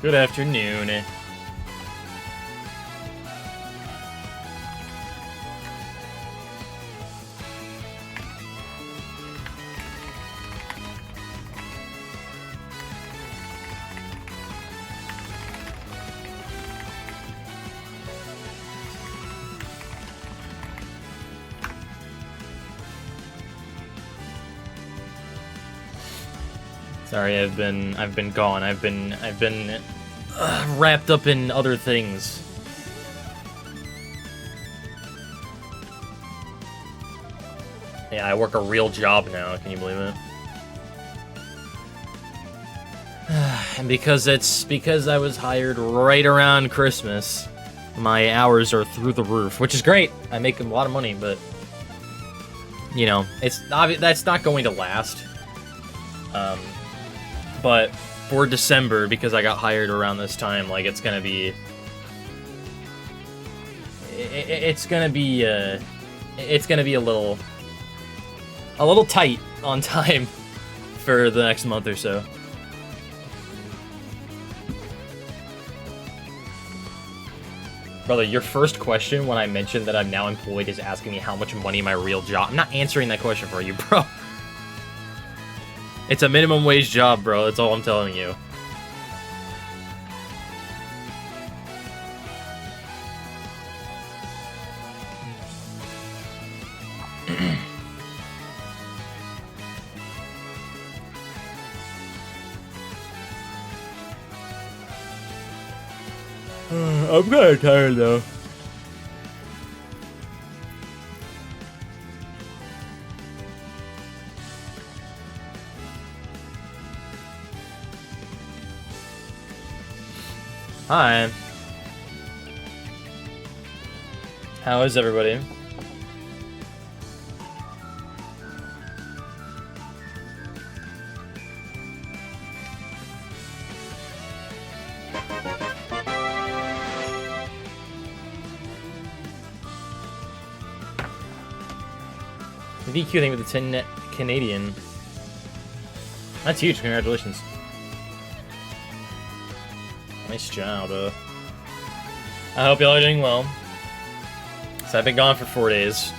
Good afternoon. Sorry, I've been gone. I've been wrapped up in other things. Yeah, I work a real job now. Can you believe it? And because I was hired right around Christmas, my hours are through the roof, which is great. I make a lot of money, but you know, that's not going to last. But for December, because I got hired around this time, like it's gonna be a little tight on time for the next month or so. Brother, your first question when I mentioned that I'm now employed is asking me how much money my real job. I'm not answering that question for you, bro. It's a minimum wage job, bro. That's all I'm telling you. I'm kind of tired, though. Hi. How is everybody? VQ thing with the 10 net Canadian. That's huge, congratulations. Nice job, I hope y'all are doing well. So I've been gone for 4 days.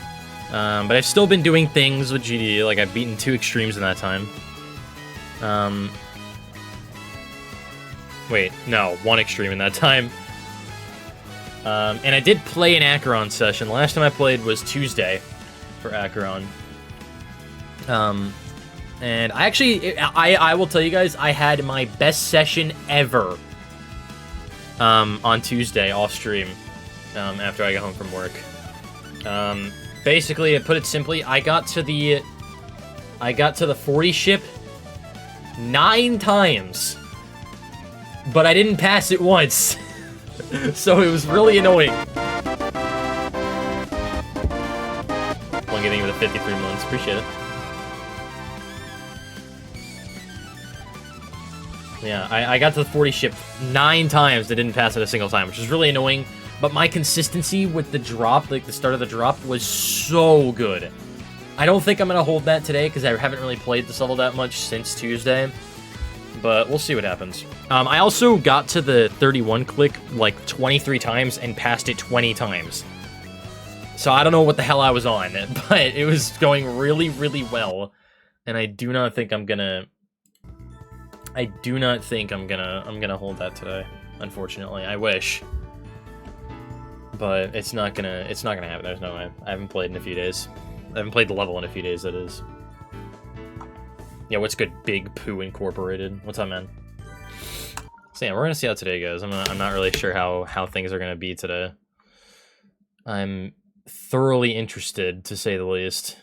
But I've still been doing things with GD, like I've beaten 2 extremes in that time. Wait, no, 1 extreme in that time. And I did play an Acheron session. Last time I played was Tuesday for Acheron. And I actually, I will tell you guys, I had my best session ever. On Tuesday, off stream, after I got home from work. Basically, to put it simply, I got to the 40 ship 9 times, but I didn't pass it once, so it was really annoying. One getting with the 53 months, appreciate it. Yeah, I got to the 40 ship 9 times, that didn't pass it a single time, which is really annoying. But my consistency with the drop, like the start of the drop, was so good. I don't think I'm going to hold that today, because I haven't really played this level that much since Tuesday. But we'll see what happens. I also got to the 31 click, like, 23 times, and passed it 20 times. So I don't know what the hell I was on, but it was going really, really well. And I do not think I'm gonna hold that today, unfortunately. I wish. But it's not gonna happen. There's no way. I haven't played in a few days. I haven't played the level in a few days, that is. Yeah, what's good? Big Poo Incorporated. What's up, man? So yeah, we're gonna see how today goes. I'm not really sure how things are gonna be today. I'm thoroughly interested, to say the least.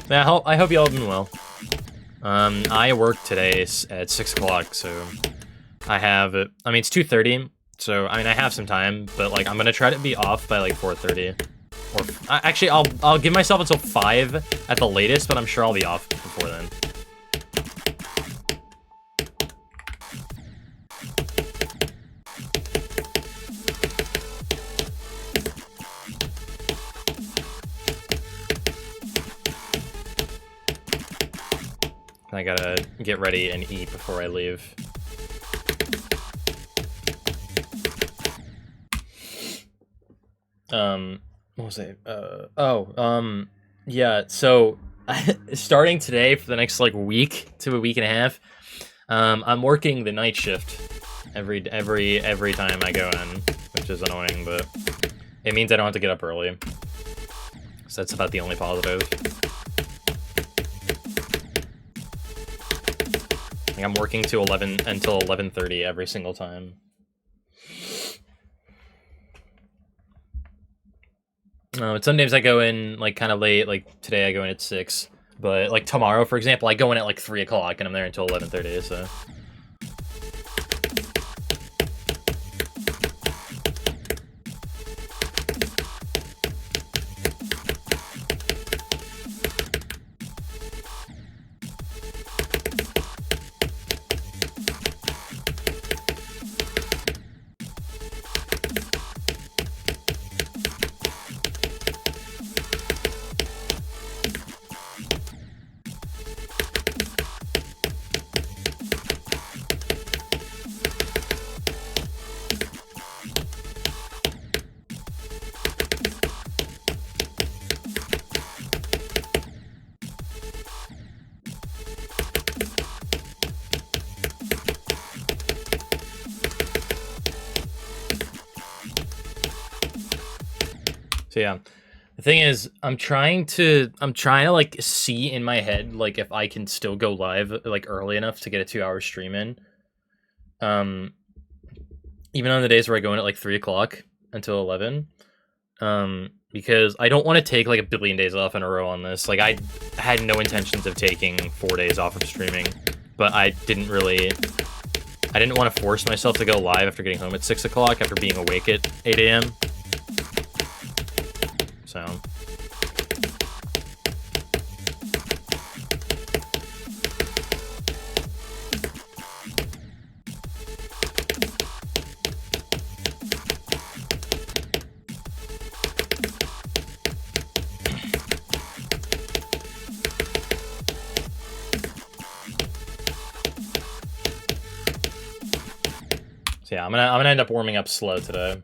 Yeah, I hope y'all have been well. I work today at 6 o'clock, so I have, I mean, it's 2:30, so, I mean, I have some time, but, like, I'm gonna try to be off by, like, 4:30. Or, actually, I'll give myself until 5 at the latest, but I'm sure I'll be off before then. I gotta get ready and eat before I leave. What was it? Yeah, so starting today for the next like week to a week and a half, I'm working the night shift every time I go in, which is annoying, but it means I don't have to get up early. So that's about the only positive. Like I'm working to 11 until 11:30 every single time. Sometimes I go in like kind of late. Like today I go in at 6, but like tomorrow, for example, I go in at like 3 o'clock and I'm there until 11:30. So. So yeah, the thing is, I'm trying to like see in my head like if I can still go live like early enough to get a 2-hour stream in. Even on the days where I go in at like 3 o'clock until 11. Because I don't want to take like a billion days off in a row on this. Like I had no intentions of taking 4 days off of streaming, but I didn't want to force myself to go live after getting home at 6 o'clock after being awake at 8 a.m. So. So yeah, I'm gonna end up warming up slow today.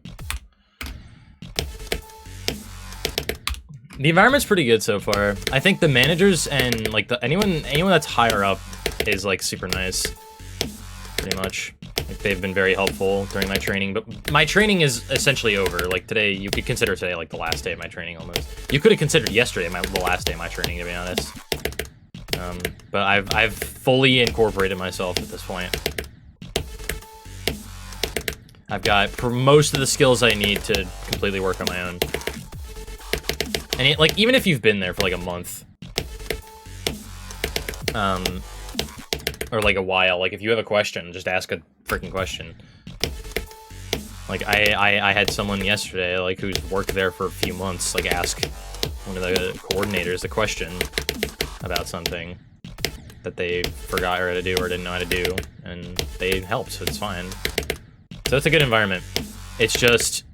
The environment's pretty good so far. I think the managers and like anyone that's higher up is like super nice. Pretty much. Like they've been very helpful during my training, but my training is essentially over. Like today, you could consider today like the last day of my training almost. You could have considered yesterday the last day of my training, to be honest. But I've fully incorporated myself at this point. I've got for most of the skills I need to completely work on my own. And like even if you've been there for like a month, or like a while, like if you have a question, just ask a freaking question. Like I had someone yesterday like who's worked there for a few months like ask one of the coordinators a question about something that they forgot how to do or didn't know how to do, and they helped, so it's fine. So it's a good environment. It's just,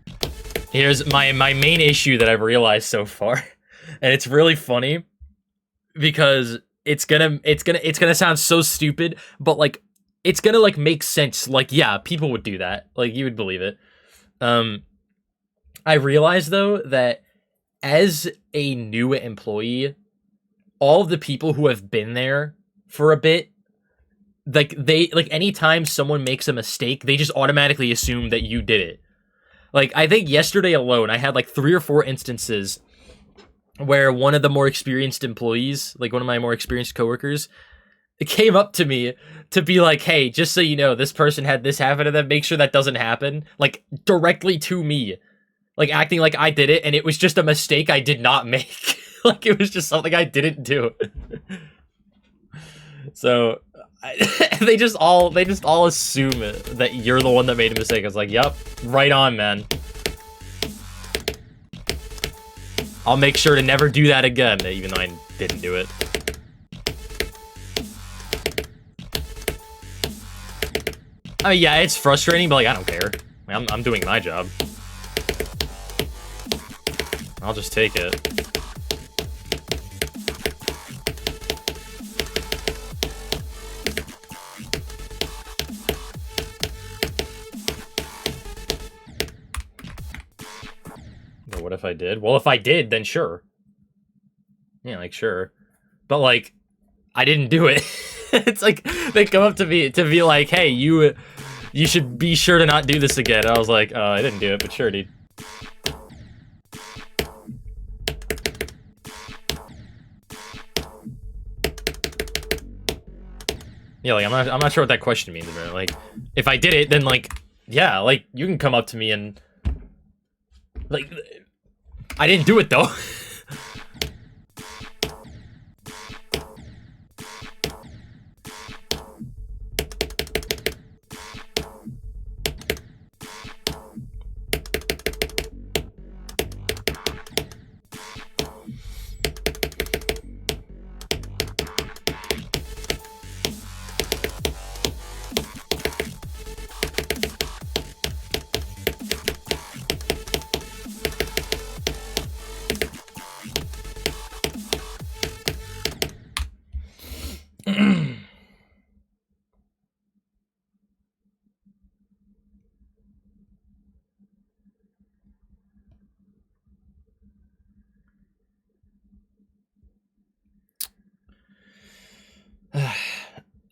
here's my main issue that I've realized so far, and it's really funny because it's gonna sound so stupid, but like it's gonna like make sense. Like yeah, people would do that. Like you would believe it. I realized though that as a new employee, all of the people who have been there for a bit, like anytime someone makes a mistake, they just automatically assume that you did it. Like I think yesterday alone, I had like 3 or 4 instances where one of the more experienced employees, like one of my more experienced coworkers, came up to me to be like, hey, just so you know, this person had this happen to them, make sure that doesn't happen. Like directly to me, like acting like I did it and it was just a mistake I did not make. Like it was just something I didn't do. So they just all assume that you're the one that made a mistake. It's like, yep, right on, man. I'll make sure to never do that again, even though I didn't do it. I mean, yeah, it's frustrating, but like I don't care. I'm doing my job. I'll just take it. if I did? Well, if I did, then sure. Yeah, like, sure. But, like, I didn't do it. It's like, they come up to me to be like, hey, you should be sure to not do this again. And I was like, I didn't do it, but sure, dude. Yeah, like, I'm not sure what that question means, bro. Like, if I did it, then, like, yeah, like, you can come up to me and, like, I didn't do it, though.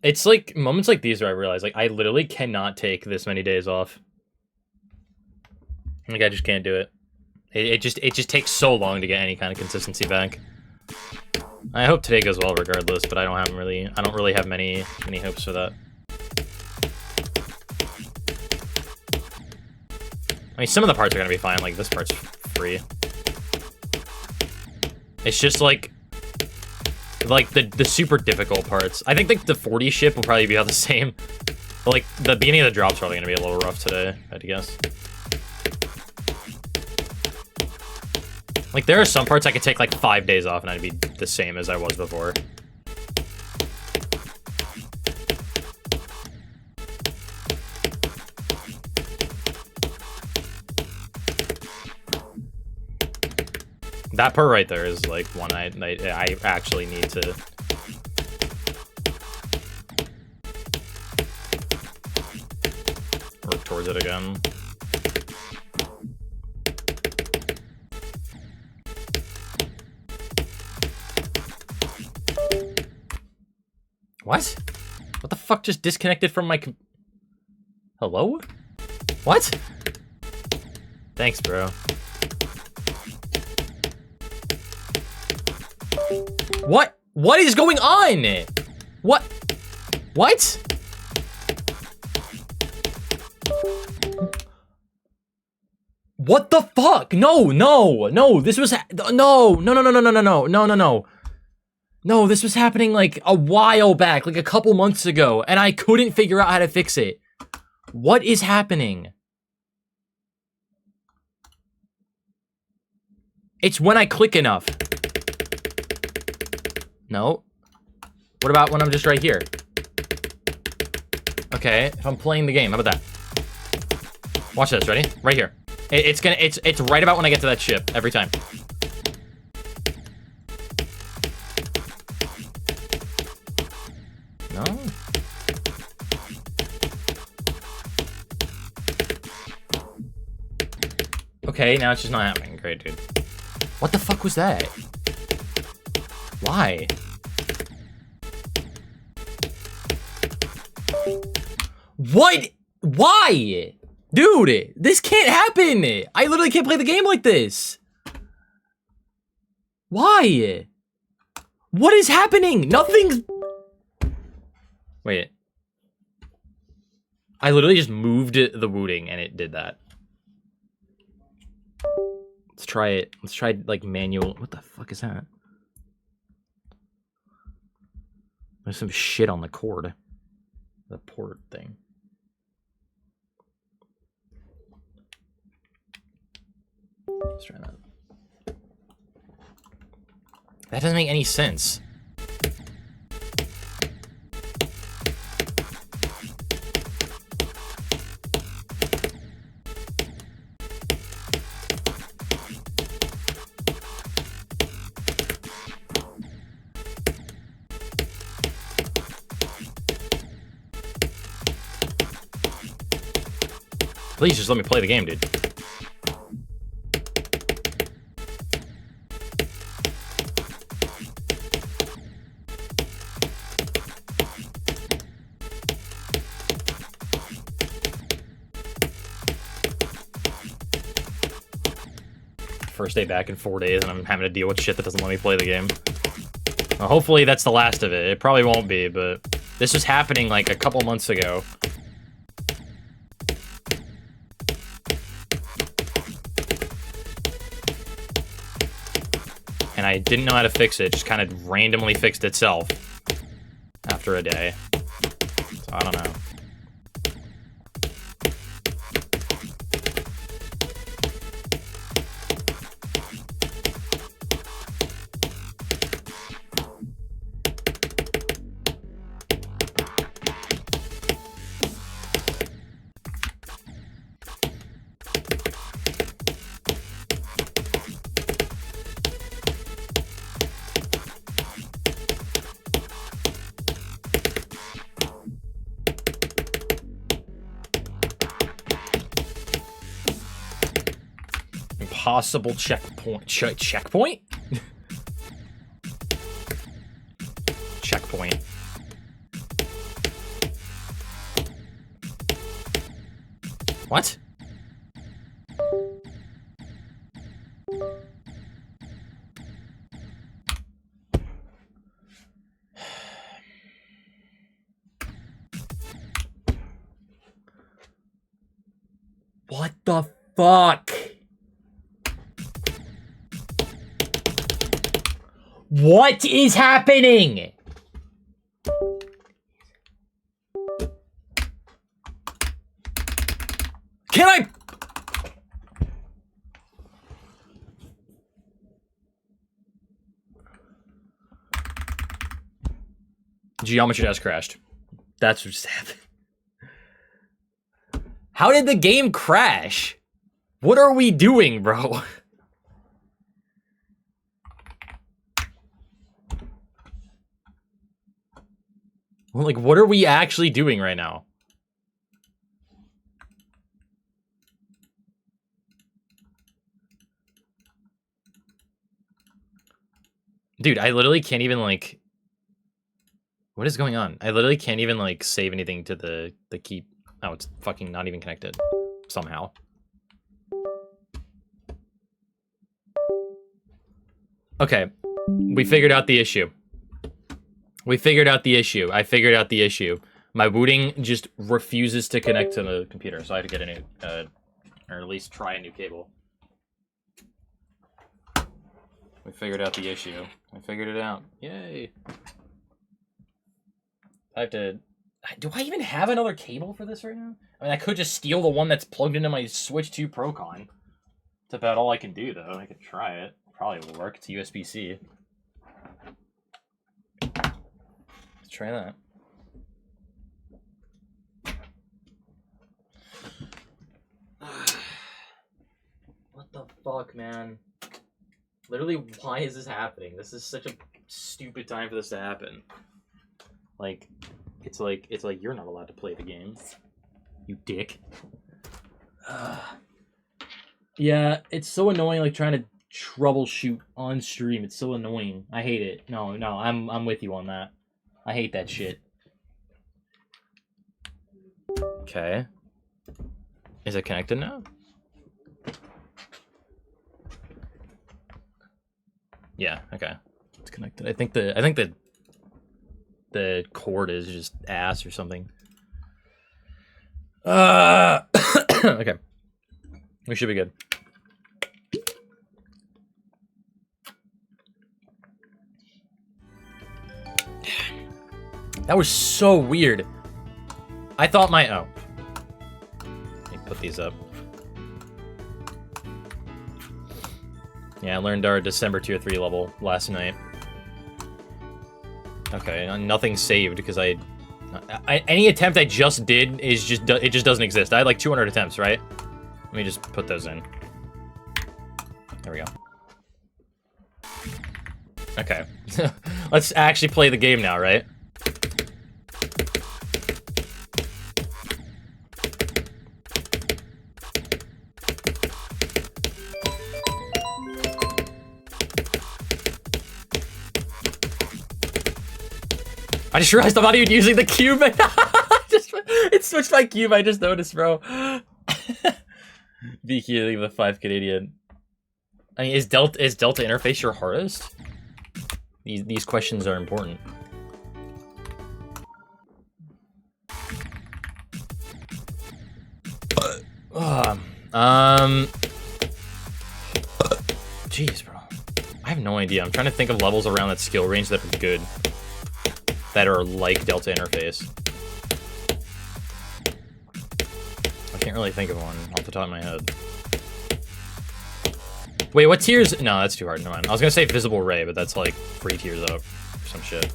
It's like moments like these where I realize, like, I literally cannot take this many days off. Like, I just can't do it. It just takes so long to get any kind of consistency back. I hope today goes well regardless, but I don't really have many hopes for that. I mean, some of the parts are gonna be fine, like this part's free. It's just like the super difficult parts. I think like the 40 ship will probably be about the same. But like the beginning of the drop's probably gonna be a little rough today, I'd guess. Like there are some parts I could take like 5 days off and I'd be the same as I was before. That part right there is like one I actually need to work towards it again. What? What the fuck just disconnected from my Hello? What? Thanks, bro. What? What is going on? What? What? What the fuck? No, this was No, this was happening like a while back, like a couple months ago, and I couldn't figure out how to fix it. What is happening? It's when I click enough. No. What about when I'm just right here? Okay, if I'm playing the game, how about that? Watch this, ready? Right here. It's right about when I get to that ship, every time. No. Okay, now it's just not happening. Great, dude. What the fuck was that? Why? What? Why? Dude, this can't happen. I literally can't play the game like this. Why? What is happening? Nothing's... Wait. I literally just moved the wooting and it did that. Let's try it. Let's try, like, manual... What the fuck is that? There's some shit on the cord. The port thing. Let's try that. That doesn't make any sense. Please just let me play the game, dude. first day back in 4 days, and I'm having to deal with shit that doesn't let me play the game. Well, hopefully that's the last of it. It probably won't be, but this was happening like a couple months ago. And I didn't know how to fix it. Just kind of randomly fixed itself after a day. So I don't know. Impossible checkpoint. Checkpoint? Checkpoint. What? What the fuck? What is happening? Can I? Geometry Dash crashed. That's what just happened. How did the game crash? What are we doing, bro? Like, what are we actually doing right now? Dude, I literally can't even, like... What is going on? I literally can't even, like, save anything to the key. Oh, it's fucking not even connected. Somehow. Okay. We figured out the issue. We figured out the issue. I figured out the issue. My booting just refuses to connect to the computer, so I had to get a new, or at least try a new cable. We figured out the issue. I figured it out. Yay. I have to... Do I even have another cable for this right now? I mean, I could just steal the one that's plugged into my Switch 2 Procon. That's about all I can do, though. I could try it. Probably will work. It's USB-C. Let's try that. What the fuck, man? Literally, why is this happening? This is such a stupid time for this to happen. Like, it's like you're not allowed to play the game. You dick. Yeah, it's so annoying, like, trying to troubleshoot on stream. It's so annoying. I hate it. No, I'm with you on that. I hate that shit. Okay. Is it connected now? Yeah, okay. It's connected. I think the cord is just ass or something. Okay. We should be good. That was so weird. I thought my... Oh. Let me put these up. Yeah, I learned our December tier 3 level last night. Okay, nothing saved because I any attempt I just did is just... It just doesn't exist. I had like 200 attempts, right? Let me just put those in. There we go. Okay. Let's actually play the game now, right? I just realized I'm not even using the cube. It switched my cube. I just noticed, bro. BQ, leave the 5 Canadian. I mean, is Delta interface your hardest? These questions are important. Jeez, bro. I have no idea. I'm trying to think of levels around that skill range that are good. That are like Delta interface. I can't really think of one off the top of my head. Wait, what tiers? No, that's too hard. Never mind. I was gonna say Visible Ray, but that's like 3 tiers up or some shit.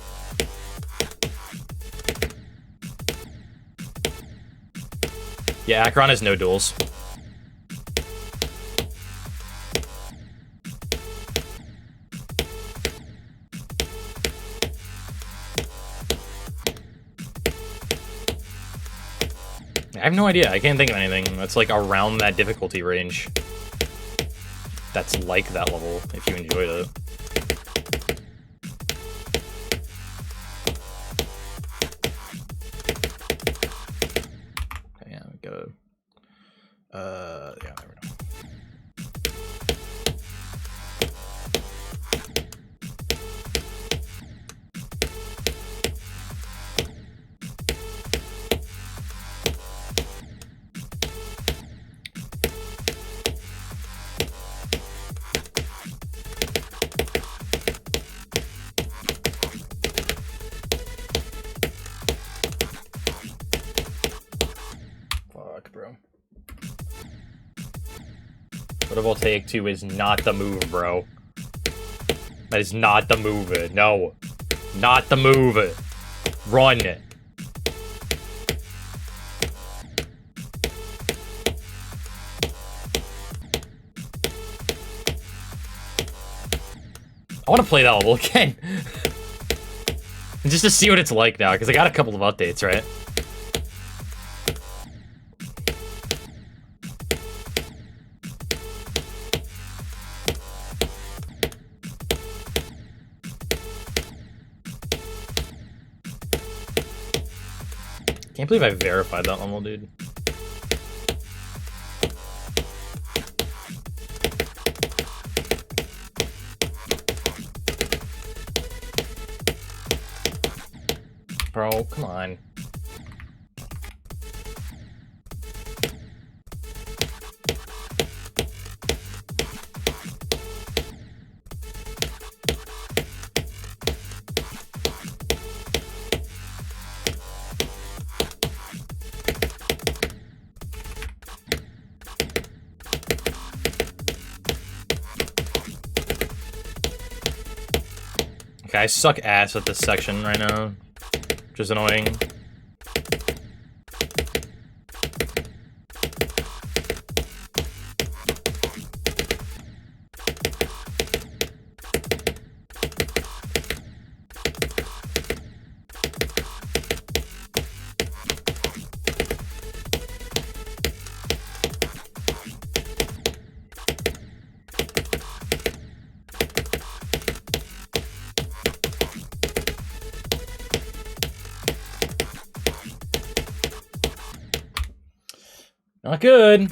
Yeah, Acheron has no duels. I have no idea. I can't think of anything that's like around that difficulty range. That's like that level, if you enjoyed it. Okay, yeah, we go. Yeah, there we go. Bro. What if I'll take 2 is not the move, bro. That is not the move. No. Not the move. Run. I want to play that level again. Just to see what it's like now, because I got a couple of updates, right? Can't believe I verified that level, dude. Bro, come on. Okay, I suck ass at this section right now, which is annoying. Not good.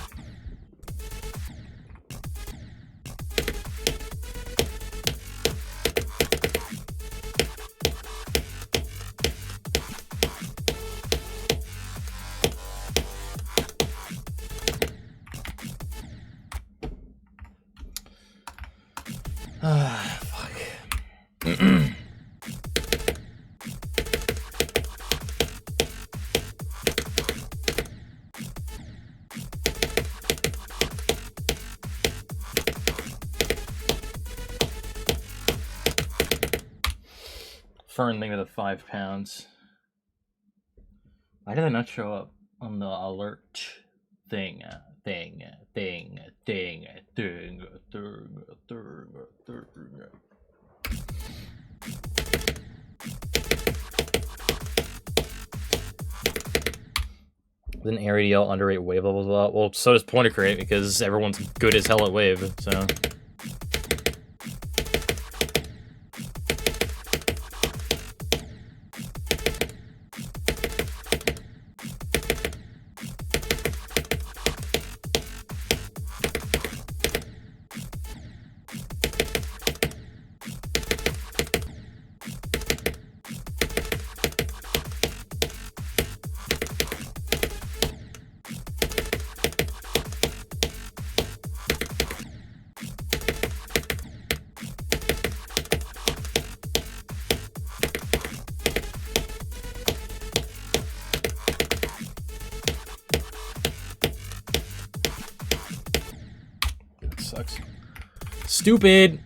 Fuck. Fern thing with the 5 pounds. Why did it not show up on the alert thing? Thing. Didn't ARDL underrate wave levels a lot? Well, so does Pointer Crate because everyone's good as hell at wave, so. Stupid.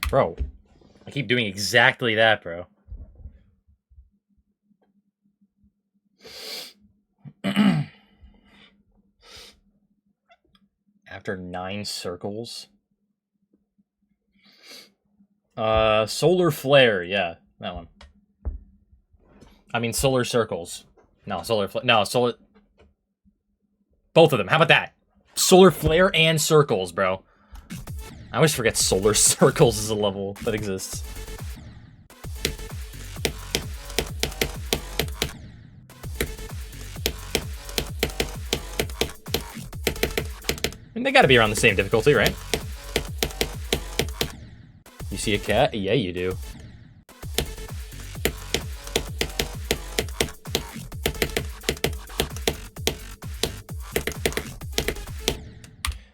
Bro, I keep doing exactly that, bro. After 9 circles? Solar Flare, yeah, that one. I mean, Solar Circles. No, Solar Flare. No, Solar... Both of them, how about that? Solar Flare and Circles, bro. I always forget Solar Circles is a level that exists. And they gotta be around the same difficulty, right? You see a cat? Yeah, you do.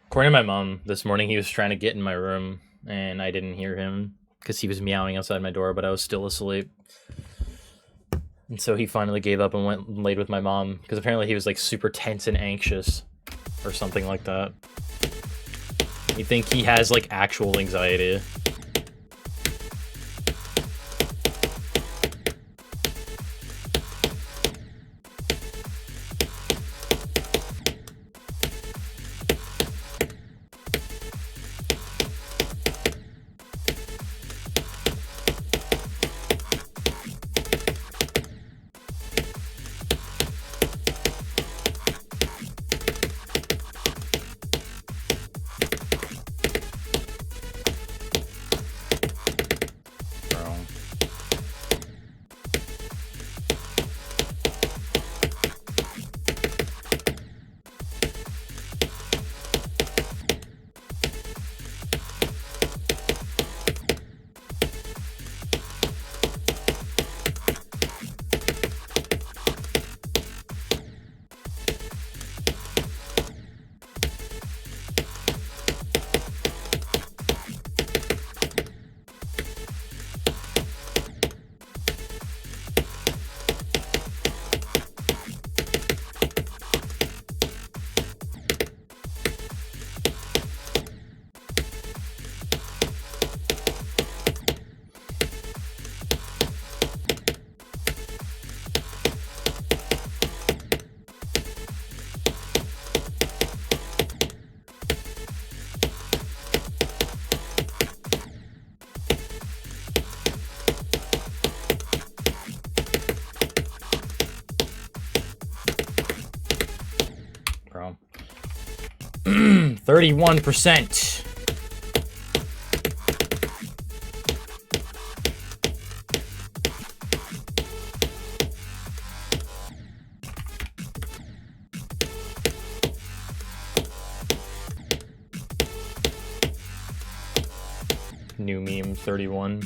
According to my mom, this morning he was trying to get in my room, and I didn't hear him because he was meowing outside my door, but I was still asleep. And so he finally gave up and went and laid with my mom, because apparently he was like super tense and anxious or something like that. You think he has like actual anxiety. Bro. 31%. New meme 31.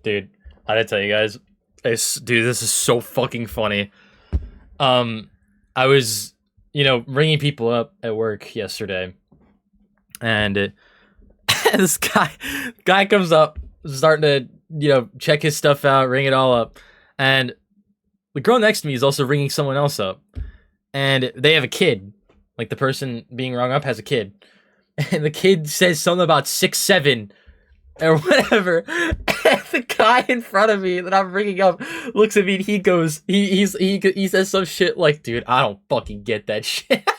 Dude, I gotta tell you guys, dude, this is so fucking funny. I was, ringing people up at work yesterday, and this guy comes up, starting to, check his stuff out, ring it all up, and the girl next to me is also ringing someone else up, and they have a kid. Like, the person being rung up has a kid, and the kid says something about 6'7", or whatever, and the guy in front of me that I'm ringing up looks at me and he goes, he says some shit like, dude, I don't fucking get that shit.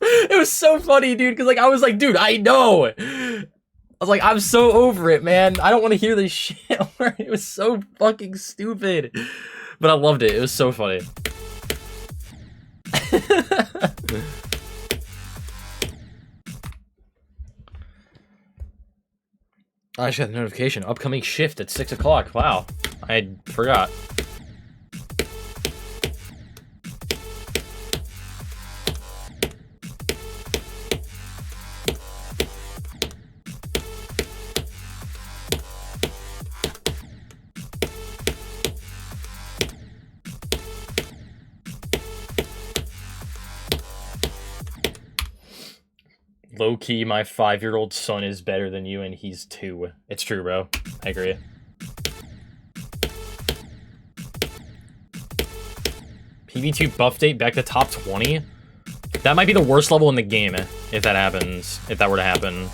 It was so funny, dude, because, like, I was like, dude, I know. I was like, I'm so over it, man. I don't want to hear this shit. It was so fucking stupid. But I loved it. It was so funny. I just got a notification. Upcoming shift at 6 o'clock. Wow. I forgot. Low-key, my 5-year-old son is better than you, and he's 2. It's true, bro. I agree. PB2 buff date back to top 20? That might be the worst level in the game, if that happens. If that were to happen.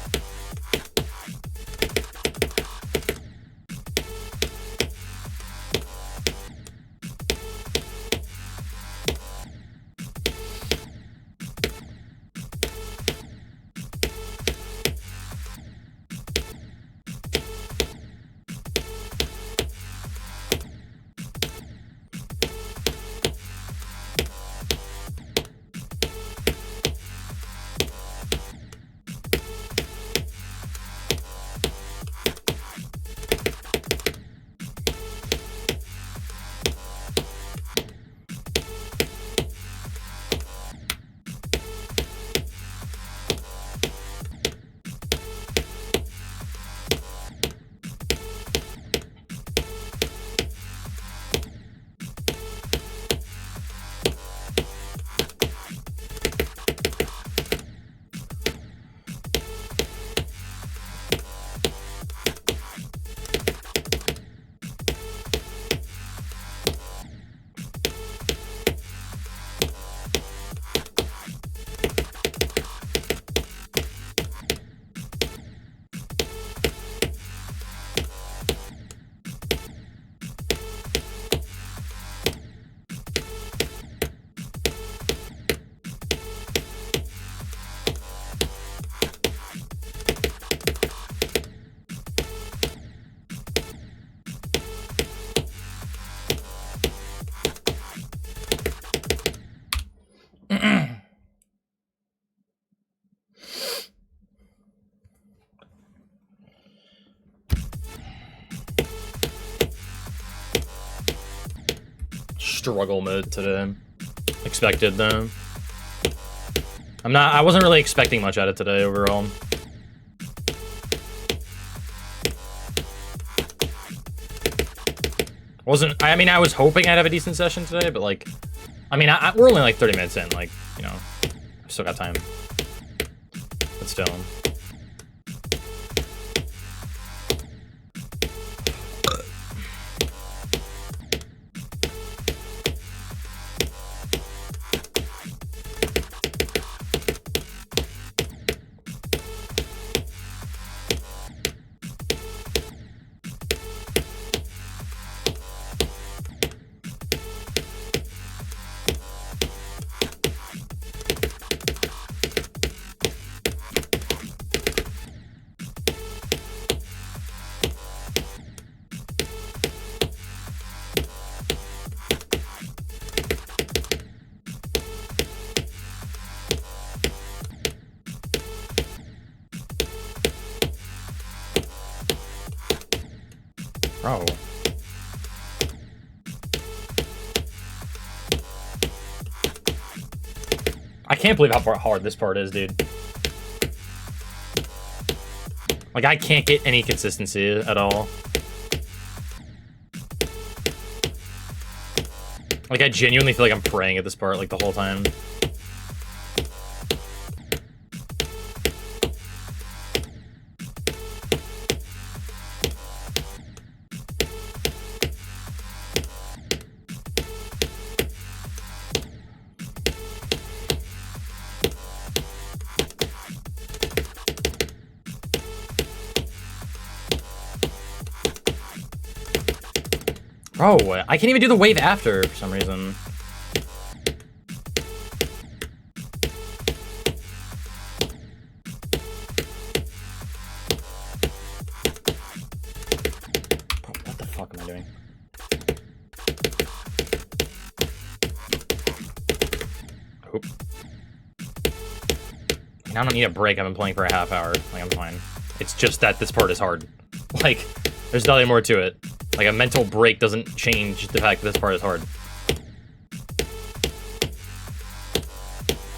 Struggle mode today. Expected though. I wasn't really expecting much out of today overall. I mean, I was hoping I'd have a decent session today, but like, I mean, we're only like 30 minutes in, like, you know, I've still got time. But still. Bro. I can't believe how hard this part is, dude. Like, I can't get any consistency at all. Like, I genuinely feel like I'm praying at this part, like, the whole time. Bro, I can't even do the wave after for some reason. What the fuck am I doing? I don't need a break. I've been playing for a half hour. Like, I'm fine. It's just that this part is hard. Like, there's nothing more to it. Like, a mental break doesn't change the fact that this part is hard.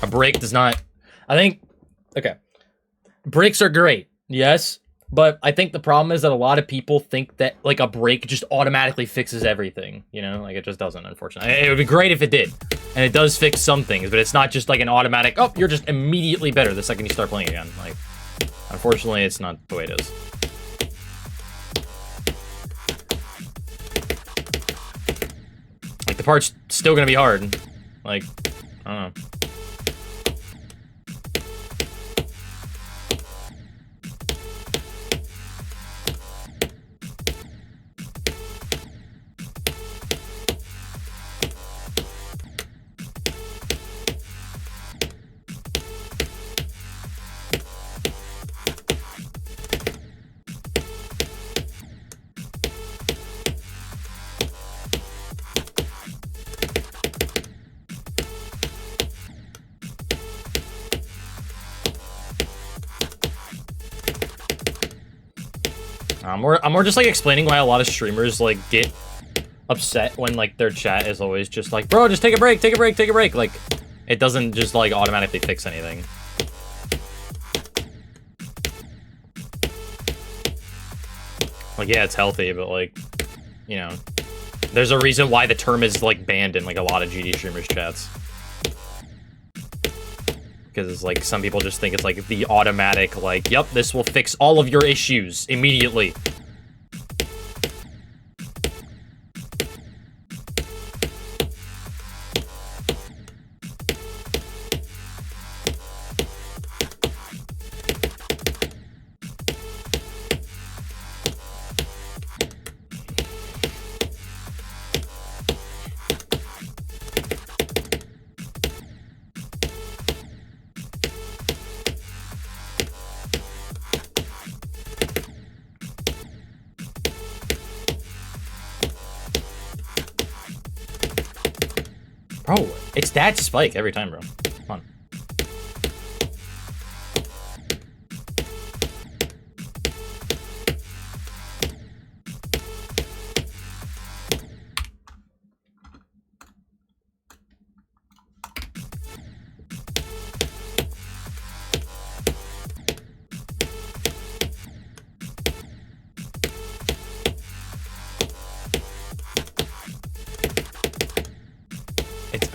A break does not... I think... Okay. Breaks are great. Yes. But I think the problem is that a lot of people think that, like, a break just automatically fixes everything. You know? Like, it just doesn't, unfortunately. It would be great if it did. And it does fix some things, but it's not just, like, an automatic, oh, you're just immediately better the second you start playing again. Like, unfortunately, it's not the way it is. Like, the part's still gonna be hard. Like, I don't know. I'm more just, like, explaining why a lot of streamers, like, get upset when, like, their chat is always just like, bro, just take a break, take a break, take a break. Like, it doesn't just, like, automatically fix anything. Like, yeah, it's healthy, but, like, you know, there's a reason why the term is, like, banned in, like, a lot of GD streamers' chats. Because it's like, some people just think it's like the automatic, like, yep, this will fix all of your issues immediately. Bro, it's that spike every time, bro. Come on.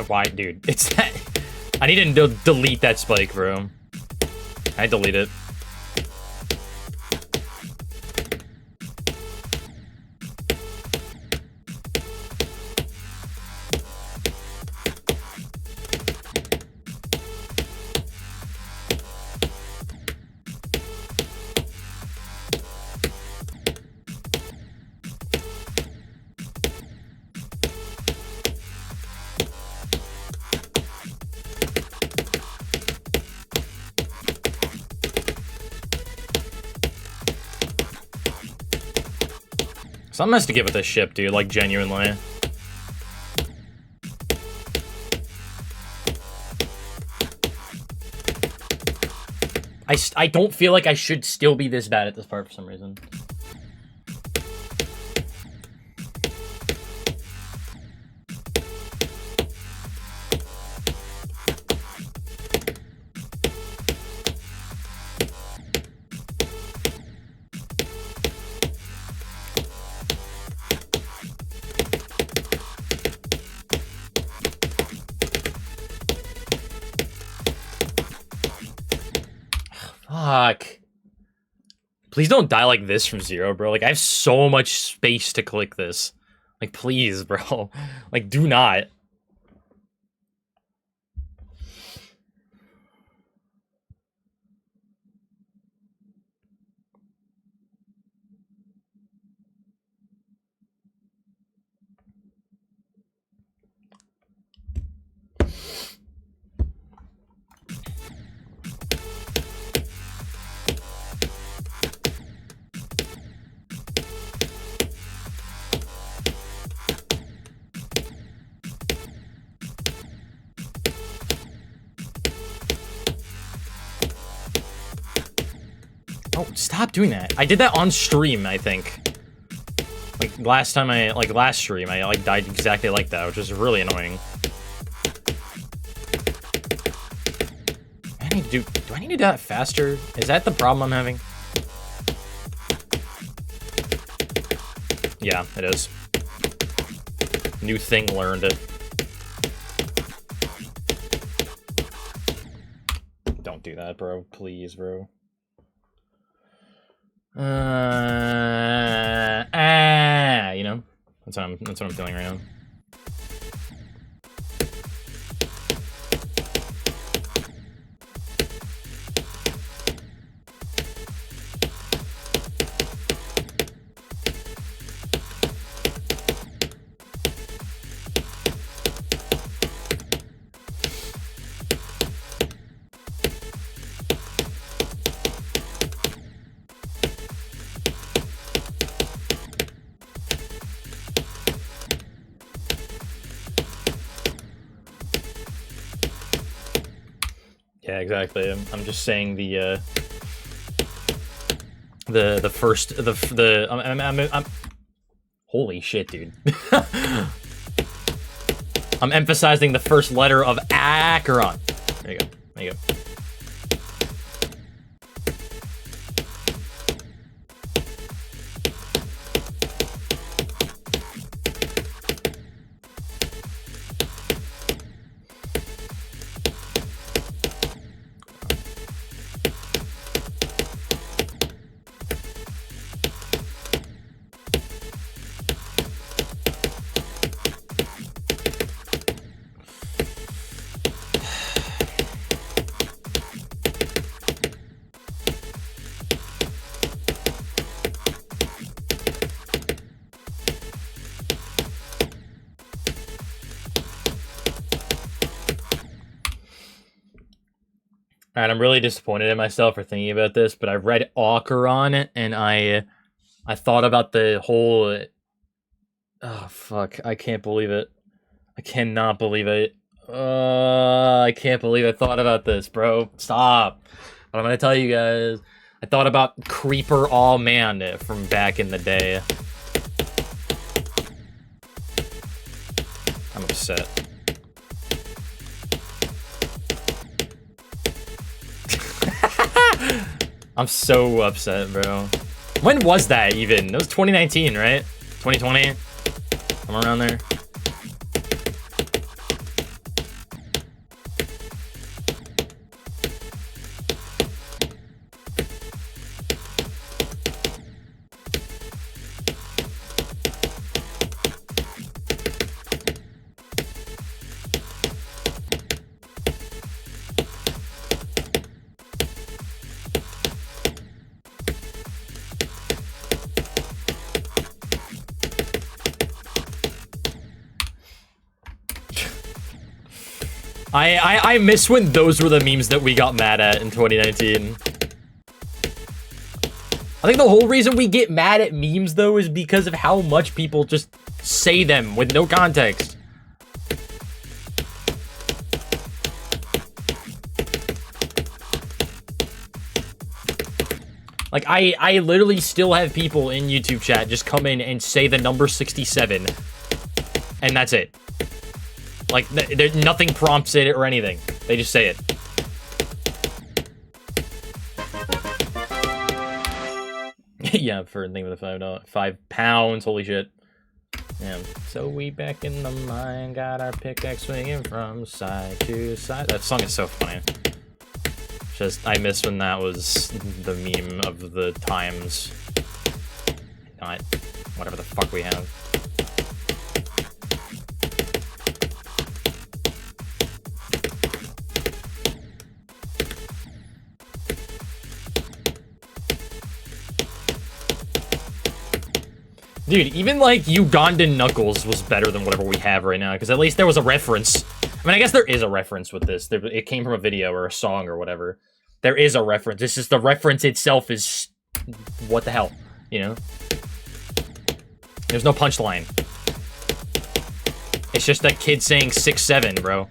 Why, dude? It's that... I need to delete that spike, bro. I delete it. Something has to give with this ship, dude, like, genuinely. I don't feel like I should still be this bad at this part for some reason. Fuck. Please don't die like this from zero, bro. Like, I have so much space to click this. Like, please, bro. Like, do not. Oh, stop doing that. I did that on stream, I think. Like, last stream, I, like, died exactly like that, which is really annoying. Do I need to do that faster? Is that the problem I'm having? Yeah, it is. New thing learned. Don't do that, bro. Please, bro. You know? That's what I'm feeling right now. Yeah, exactly. I'm just saying the first I'm holy shit, dude. I'm emphasizing the first letter of Acheron. There you go. There you go. Alright, I'm really disappointed in myself for thinking about this, but I read Acheron and I thought about the whole... Oh, fuck. I can't believe it. I cannot believe it. I can't believe I thought about this, bro. Stop. But I'm gonna tell you guys, I thought about Creeper All Man from back in the day. I'm upset. I'm so upset, bro. When was that even? That was 2019, right? 2020? Somewhere around there. I miss when those were the memes that we got mad at in 2019. I think the whole reason we get mad at memes, though, is because of how much people just say them with no context. Like, I literally still have people in YouTube chat just come in and say the number 67. And that's it. Like, nothing prompts it or anything. They just say it. Yeah, for a thing with a £5. Holy shit. Yeah. So we back in the mine, got our pickaxe swinging from side to side. That song is so funny. Just, I miss when that was the meme of the times. Not whatever the fuck we have. Dude, even, like, Ugandan Knuckles was better than whatever we have right now, because at least there was a reference. I mean, I guess there is a reference with this. It came from a video or a song or whatever. There is a reference. It's just the reference itself is... What the hell? You know? There's no punchline. It's just a kid saying 6'7", bro.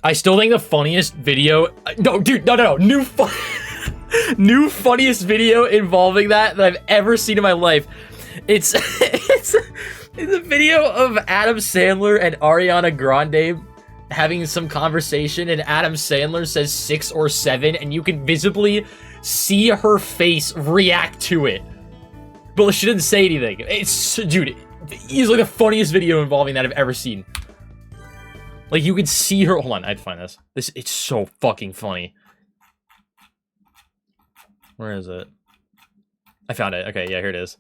I still think the funniest video... No, dude, no. New funniest video involving that I've ever seen in my life. It's a video of Adam Sandler and Ariana Grande having some conversation, and Adam Sandler says 6 or 7, and you can visibly see her face react to it. But she didn't say anything. It's, dude, easily the funniest video involving that I've ever seen. Like, you could see her... Hold on, I had to find this. It's so fucking funny. Where is it? I found it. Okay, yeah, here it is.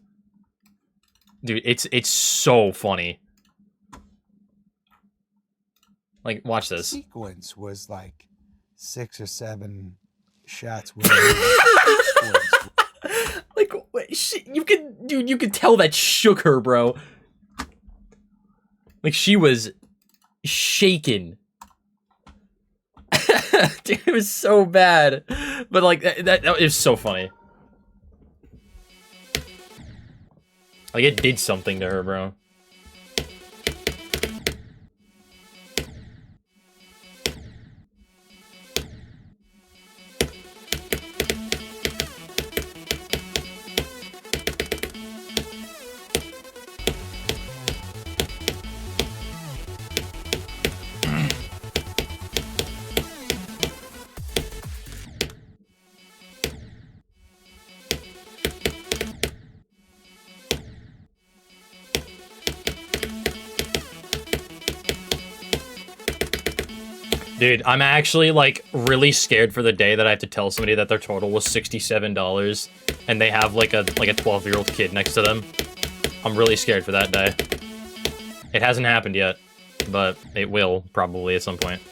Dude, it's so funny. Like, watch this. The sequence was like 6 or 7 shots. Like, you could tell that shook her, bro. Like, she was shaken. Dude, it was so bad. But, like, that is so funny. Like, it did something to her, bro. Dude, I'm actually, like, really scared for the day that I have to tell somebody that their total was $67 and they have, like a 12-year-old kid next to them. I'm really scared for that day. It hasn't happened yet, but it will, probably, at some point.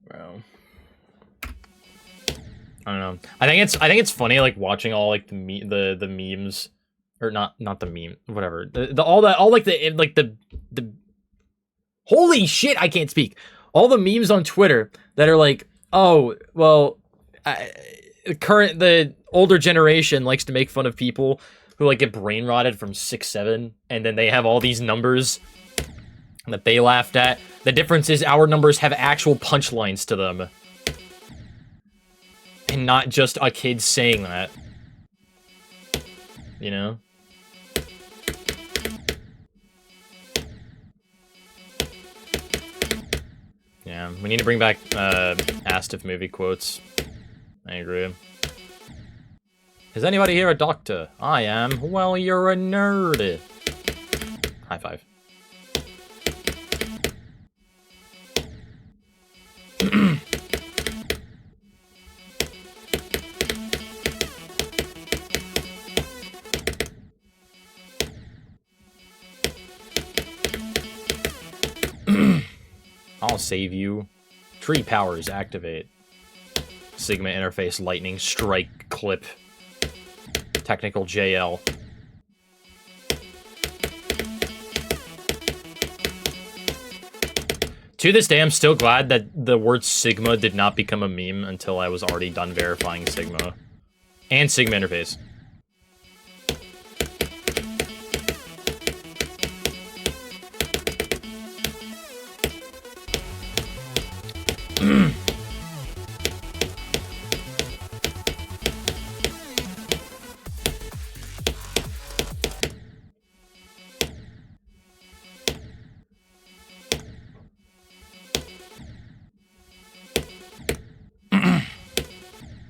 Bro. I don't know. I think it's funny, like, watching all, like, the memes, or not the meme, whatever. The holy shit, I can't speak. All the memes on Twitter that are like, oh, well, the older generation likes to make fun of people who, like, get brain rotted from 6'7", and then they have all these numbers that they laughed at. The difference is our numbers have actual punchlines to them. And not just a kid saying that. You know? Yeah, we need to bring back Asked If movie quotes. I agree. Is anybody here a doctor? I am. Well, you're a nerd. High five. I'll save you. Tree powers activate. Sigma interface lightning strike clip. Technical JL. To this day, I'm still glad that the word Sigma did not become a meme until I was already done verifying Sigma. And Sigma interface.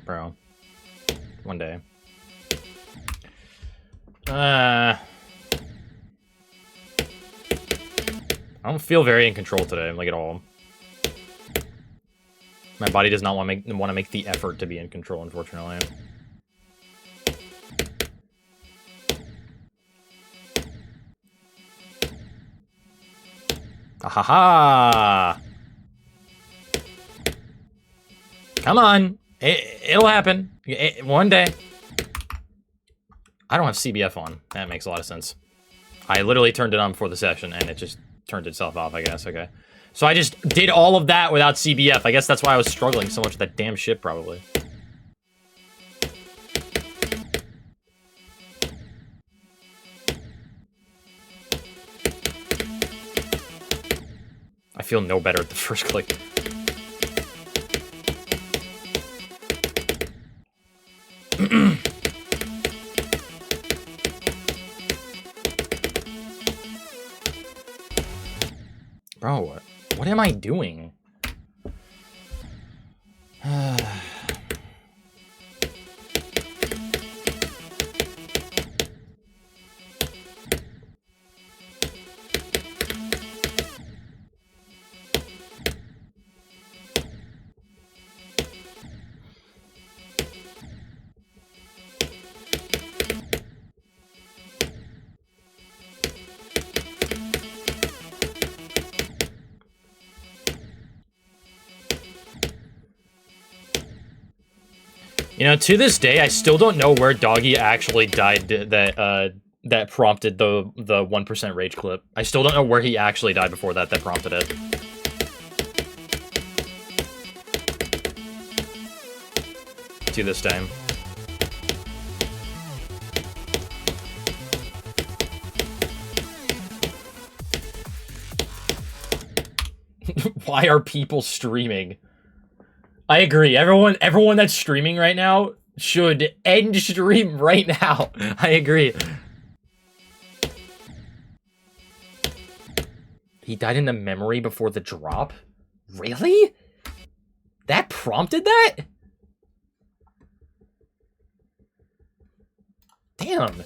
Bro. One day. I don't feel very in control today, like, at all. My body does not want to make the effort to be in control, unfortunately. Ahaha! Come on. It'll happen. One day. I don't have CBF on. That makes a lot of sense. I literally turned it on before the session, and it just turned itself off, I guess. Okay. So I just did all of that without CBF. I guess that's why I was struggling so much with that damn ship, probably. I feel no better at the first click. Bro, what am I doing? You know, to this day, I still don't know where Doggy actually died that prompted the 1% rage clip. I still don't know where he actually died before that prompted it. To this day. Why are people streaming? I agree. Everyone that's streaming right now should end stream right now. I agree. He died in the memory before the drop? Really? That prompted that? Damn.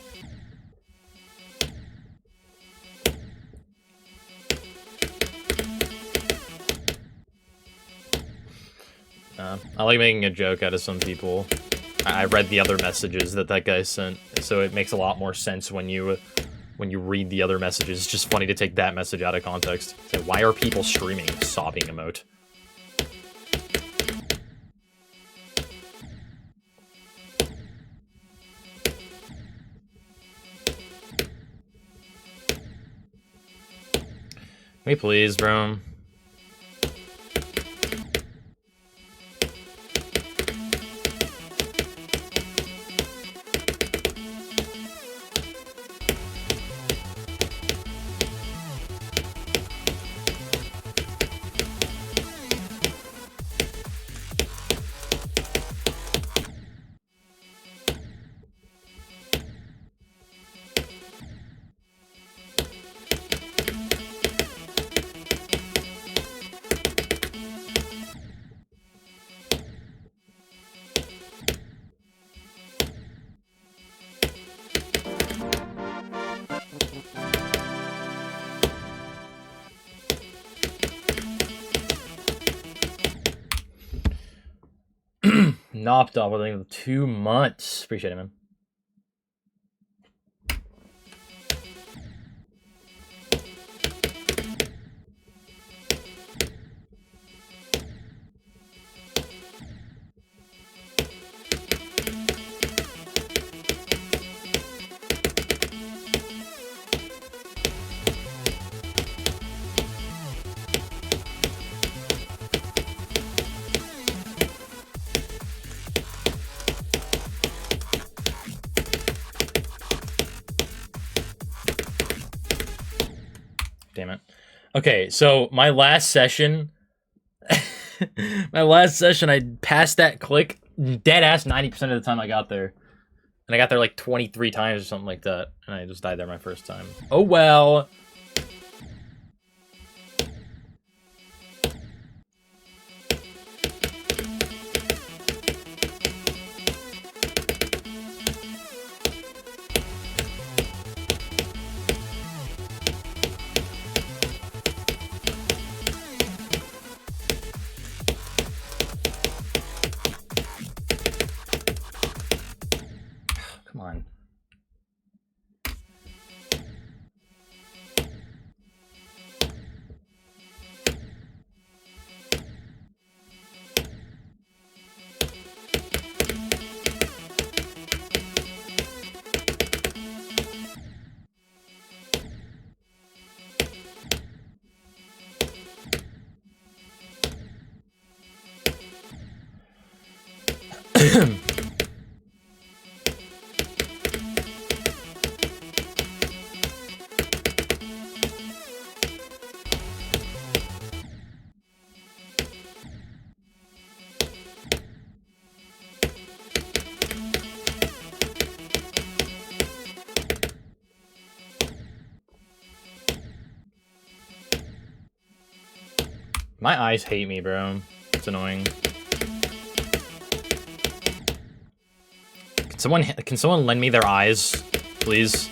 I like making a joke out of some people. I read the other messages that guy sent, so it makes a lot more sense when you read the other messages. It's just funny to take that message out of context. Say, why are people streaming? Sobbing emote. Me please, bro. Knopped off within 2 months. Appreciate it, man. Damn it. Okay, so my last session, I passed that click dead ass 90% of the time I got there. And I got there like 23 times or something like that. And I just died there my first time. Oh well. Come on. My eyes hate me, bro. It's annoying. Can someone lend me their eyes, please?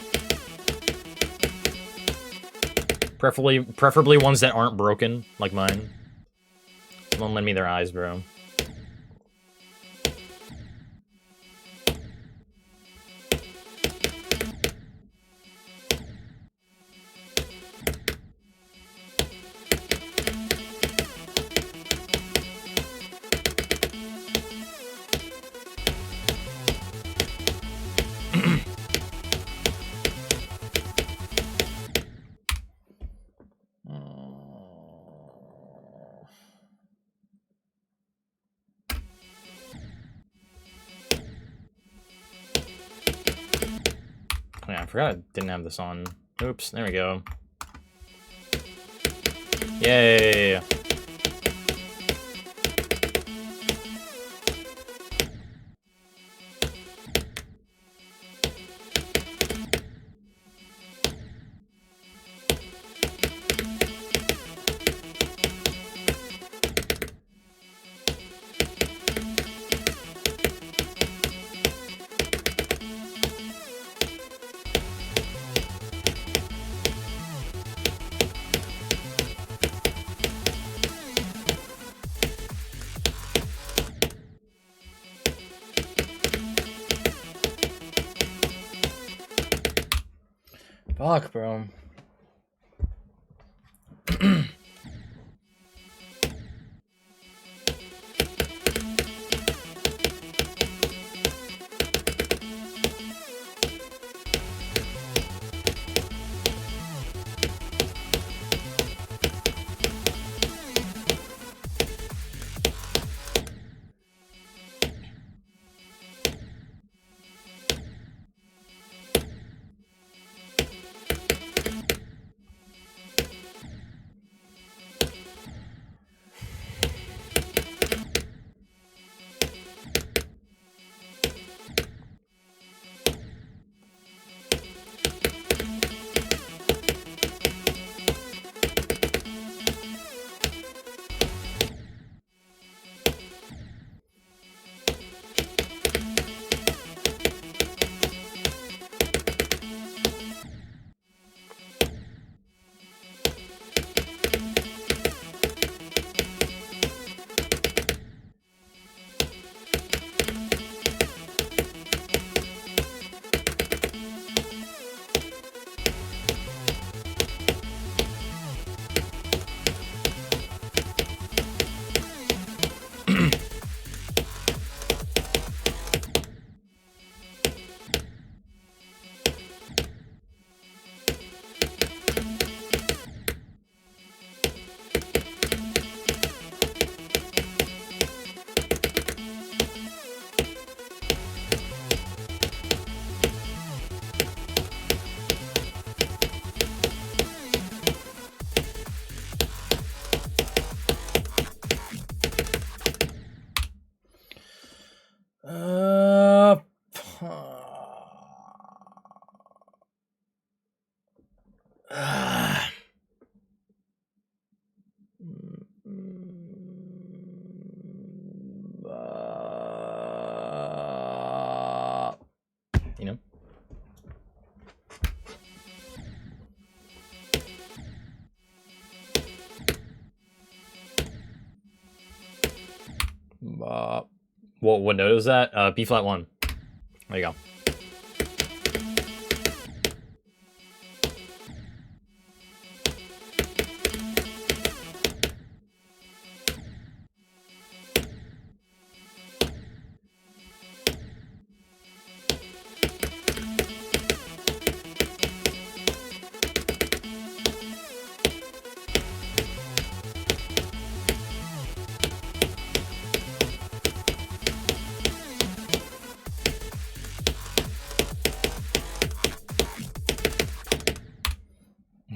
Preferably ones that aren't broken, like mine. Someone lend me their eyes, bro. Yeah, I forgot I didn't have this on. Oops, there we go. Yay! Fuck, bro. You know? What note is that? B flat 1. There you go.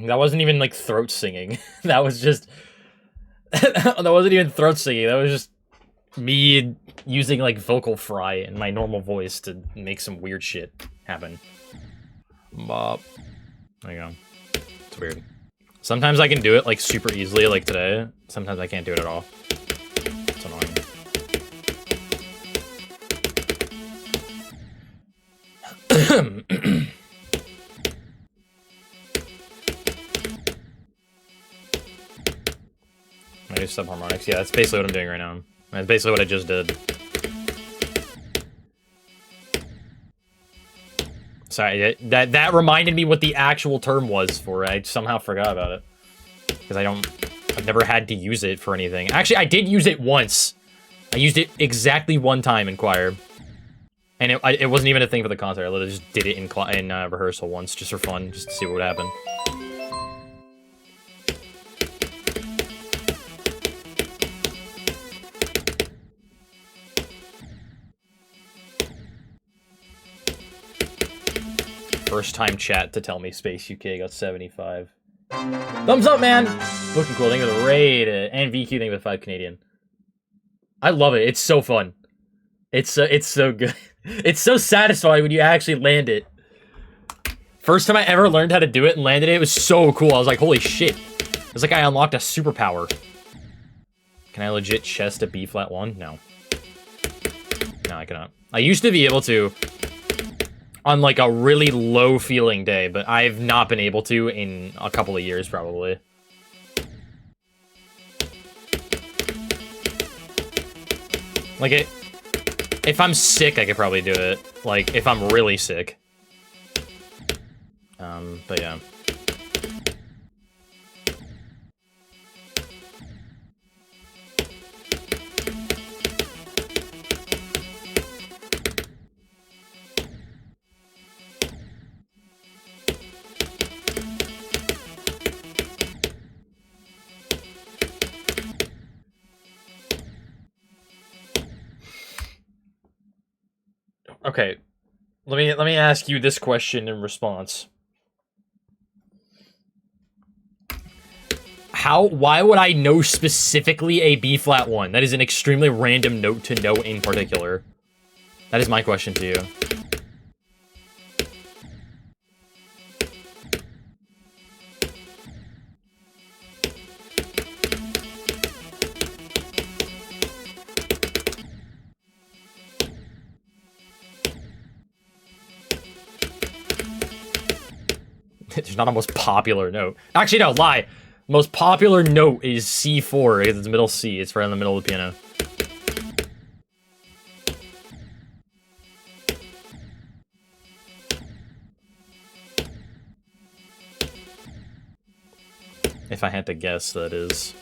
That wasn't even like throat singing. That was just that wasn't even throat singing. That was just me using like vocal fry in my normal voice to make some weird shit happen. Bop. There you go. It's weird. Sometimes I can do it, like, super easily, like today. Sometimes I can't do it at all. It's annoying. I do subharmonics. Yeah, that's basically what I'm doing right now. That's basically what I just did. Sorry, that reminded me what the actual term was for it. I somehow forgot about it. Because I've never had to use it for anything. Actually, I did use it once. I used it exactly one time in choir. And it wasn't even a thing for the concert. I literally just did it in rehearsal once, just for fun, just to see what would happen. First time chat to tell me Space UK got 75. Thumbs up, man! Looking cool. Thank you for the raid. And VQ, thank you for the 5 Canadian. I love it. It's so fun. It's so good. It's so satisfying when you actually land it. First time I ever learned how to do it and landed it, it was so cool. I was like, holy shit. It's like I unlocked a superpower. Can I legit chest a B flat 1? No. No, I cannot. I used to be able to on like a really low feeling day, but I've not been able to in a couple of years probably. Like if I'm sick, I could probably do it. Like if I'm really sick. But yeah. Okay, let me ask you this question in response. Why would I know specifically a B flat 1? That is an extremely random note to know in particular. That is my question to you. There's not a most popular note. Actually, no, lie. Most popular note is C4, because it's middle C. It's right in the middle of the piano. If I had to guess, that is.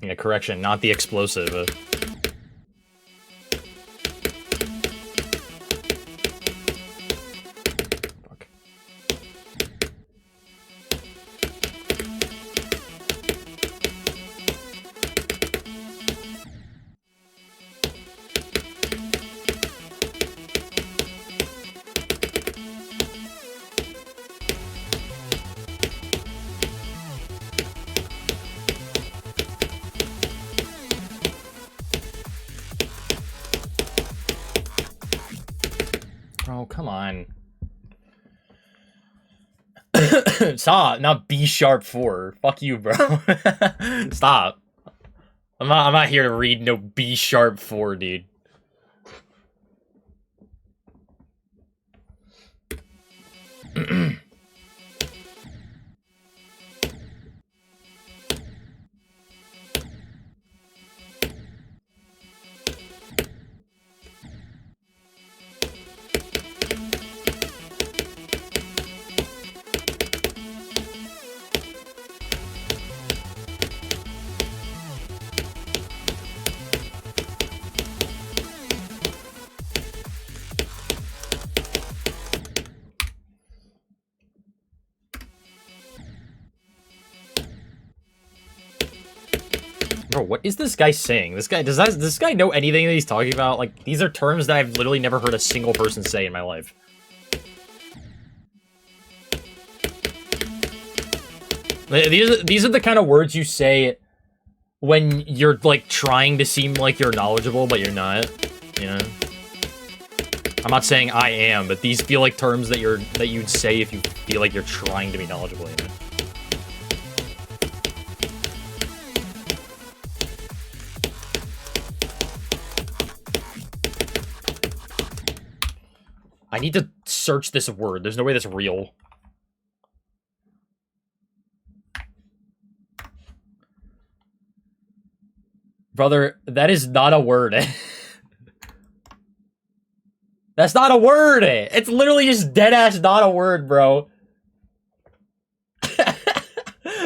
Yeah, correction, not the explosive. Fuck. Oh, come on. Stop, not B sharp 4. Fuck you, bro. Stop. I'm not here to read no B sharp 4, dude. Bro, what is this guy saying? Does this guy know anything that he's talking about? Like, these are terms that I've literally never heard a single person say in my life. These are the kind of words you say when you're, like, trying to seem like you're knowledgeable, but you're not, you know? I'm not saying I am, but these feel like terms that you'd say if you feel like you're trying to be knowledgeable, you know? I need to search this word. There's no way that's real. Brother, that is not a word. That's not a word! It's literally just deadass not a word, bro.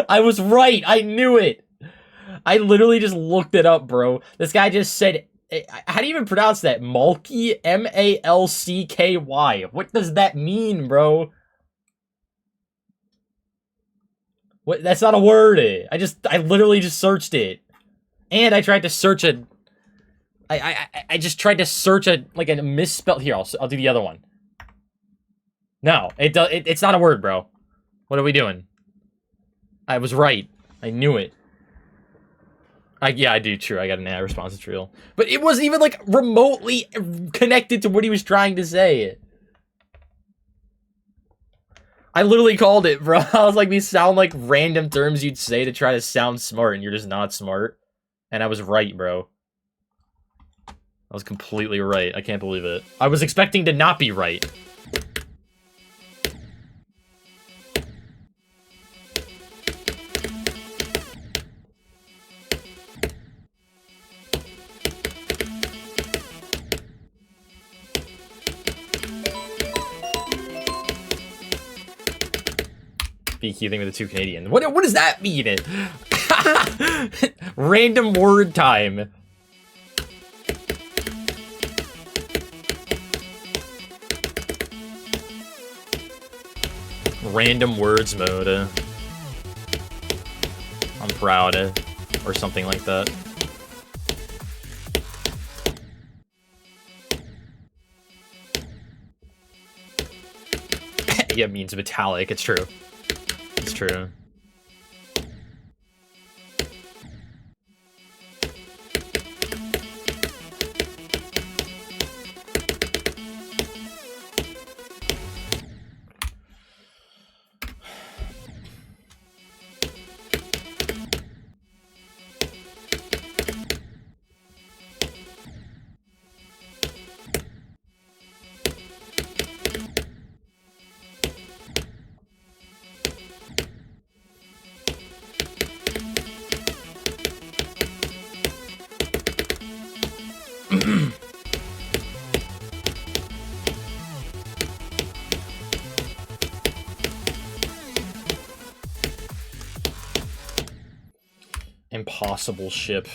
I was right. I knew it. I literally just looked it up, bro. This guy just said... How do you even pronounce that? Malky? M-A-L-C-K-Y. What does that mean, bro? What? That's not a word. I literally just searched it. And I tried to search a... I just tried to search a misspelled... Here, I'll do the other one. No, it's not a word, bro. What are we doing? I was right. I knew it. Yeah, I do, true. I got an AI response, it's real. But it wasn't even, like, remotely connected to what he was trying to say. I literally called it, bro. I was like, these sound like random terms you'd say to try to sound smart, and you're just not smart. And I was right, bro. I was completely right. I can't believe it. I was expecting to not be right. BQ thing with the 2 Canadian. What does that mean? Random word time. Random words mode. I'm proud. Or something like that. Yeah, it means metallic. It's true. It's true. Impossible ship.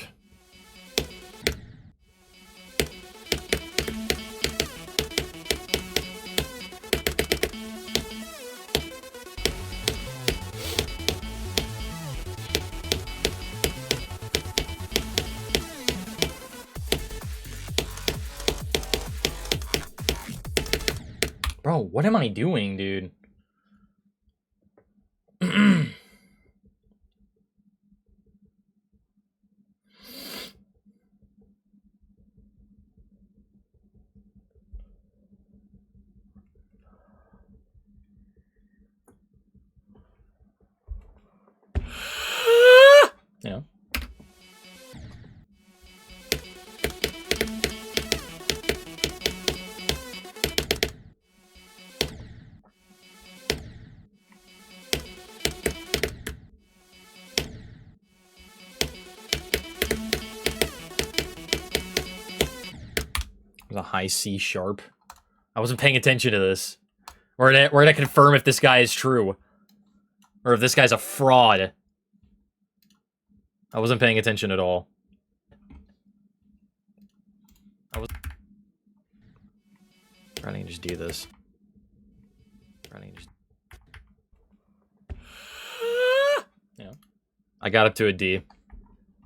Bro, what am I doing, dude? Yeah. It was a high C sharp. I wasn't paying attention to this. We're gonna confirm if this guy is true. Or if this guy's a fraud. I wasn't paying attention at all. I was... Running, just do this. Running, just... Yeah. I got it to a D.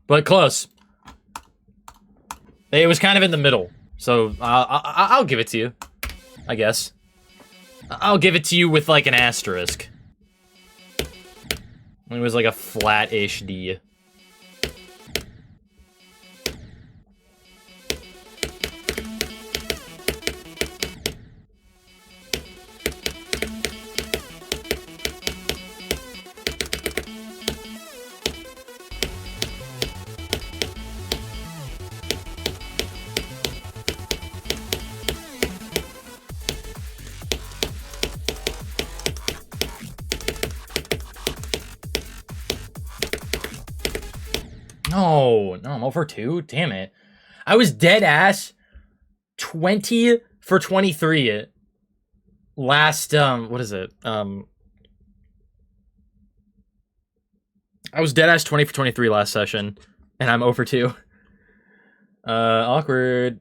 But close. It was kind of in the middle. So, I'll give it to you. I guess. I'll give it to you with, like, an asterisk. It was like a flat-ish D. No, I'm over 2. Damn it. I was dead ass 20 for 23 last, what is it? I was dead ass 20 for 23 last session, and I'm over 2. Awkward.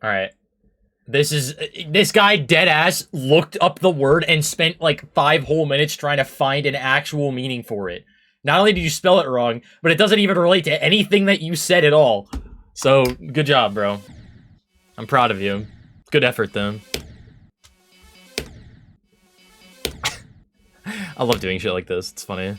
All right. This guy dead ass looked up the word and spent like 5 whole minutes trying to find an actual meaning for it. Not only did you spell it wrong, but it doesn't even relate to anything that you said at all. So, good job, bro. I'm proud of you. Good effort, though. I love doing shit like this. It's funny.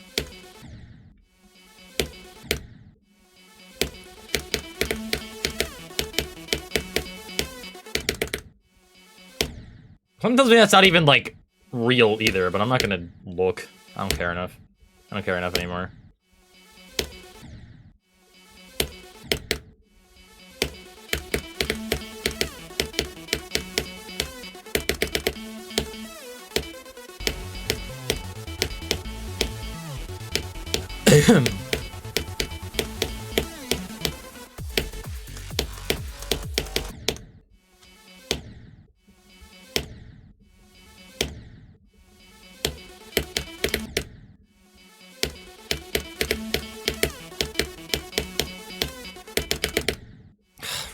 Something tells me that's not even, like, real either, but I'm not gonna look. I don't care enough. I don't care enough anymore.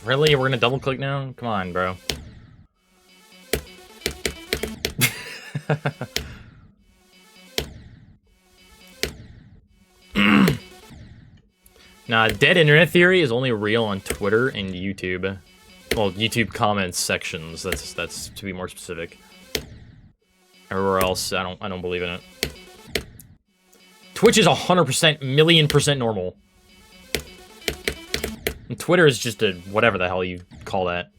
Really? We're gonna double click now? Come on, bro. Nah, dead internet theory is only real on Twitter and YouTube. Well, YouTube comments sections. That's to be more specific. Everywhere else, I don't believe in it. Twitch is 100%, million% normal. And Twitter is just a whatever the hell you call that.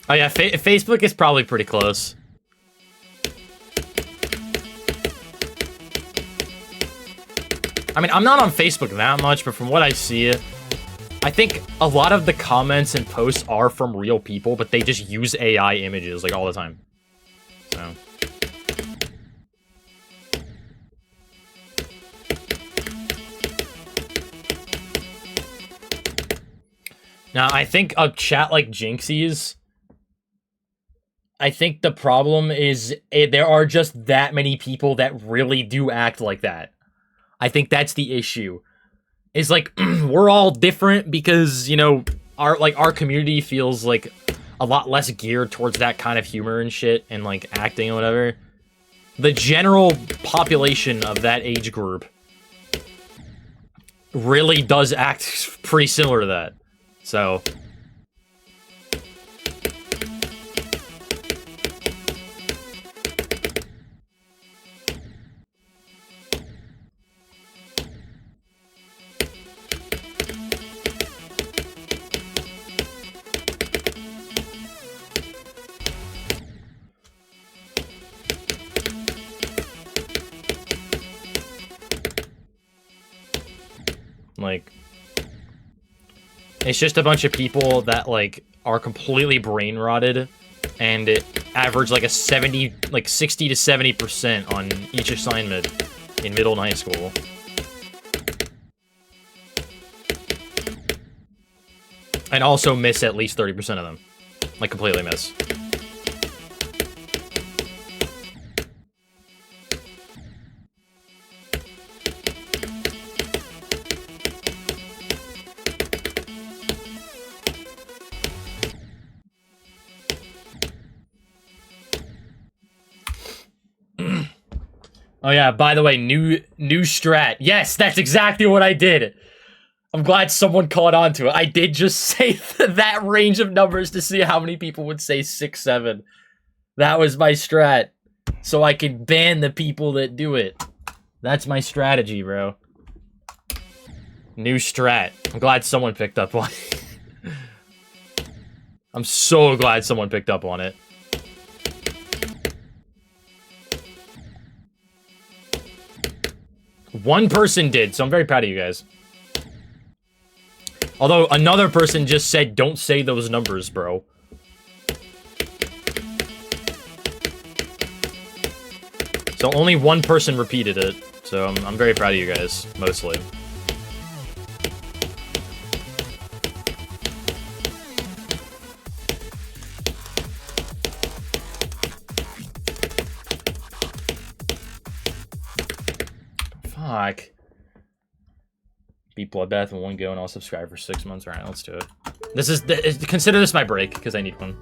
Oh yeah, Facebook is probably pretty close. I mean, I'm not on Facebook that much, but from what I see, I think a lot of the comments and posts are from real people, but they just use AI images, like, all the time. So. Now, I think a chat like Jinxie's, I think the problem is there are just that many people that really do act like that. I think that's the issue. Is like, we're all different because, you know, our community feels like a lot less geared towards that kind of humor and shit and like acting or whatever. The general population of that age group really does act pretty similar to that. So... like, it's just a bunch of people that, like, are completely brain rotted, and it average like a 60 to 70% on each assignment in middle and high school. And also miss at least 30% of them. Like, completely miss. Oh yeah, by the way, new strat. Yes, that's exactly what I did. I'm glad someone caught on to it. I did just say that range of numbers to see how many people would say 6, 7. That was my strat. So I can ban the people that do it. That's my strategy, bro. New strat. I'm glad someone picked up on it. I'm so glad someone picked up on it. One person did, so I'm very proud of you guys. Although another person just said, don't say those numbers, bro. So only one person repeated it. So I'm very proud of you guys, mostly. Fuck. Beat Bloodbath in one go and I'll subscribe for 6 months. Alright, let's do it. This is consider this my break, because I need one.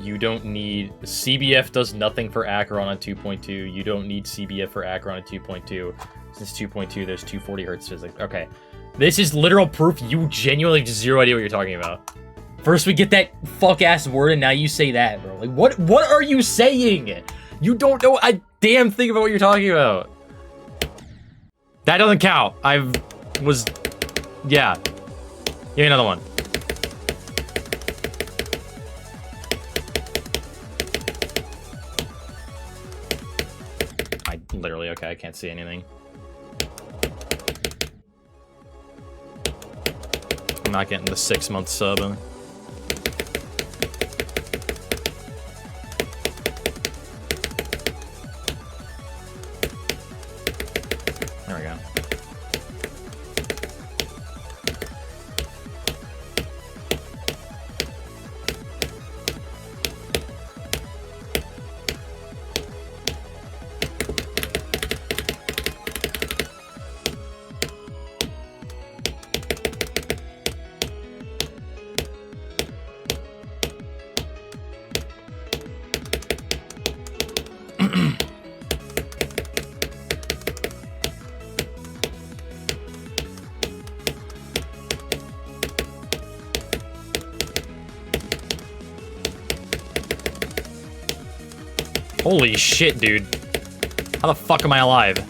You don't need... CBF does nothing for Acheron on 2.2. You don't need CBF for Acheron on 2.2. Since 2.2, there's 240 Hz physics. Okay. This is literal proof you genuinely have zero idea what you're talking about. First we get that fuck-ass word, and now you say that, bro. Like, what are you saying? You don't know a damn thing about what you're talking about. That doesn't count. Yeah. Give me another one. Literally, okay, I can't see anything. I'm not getting the 6-month sub. There we go. Holy shit, dude. How the fuck am I alive?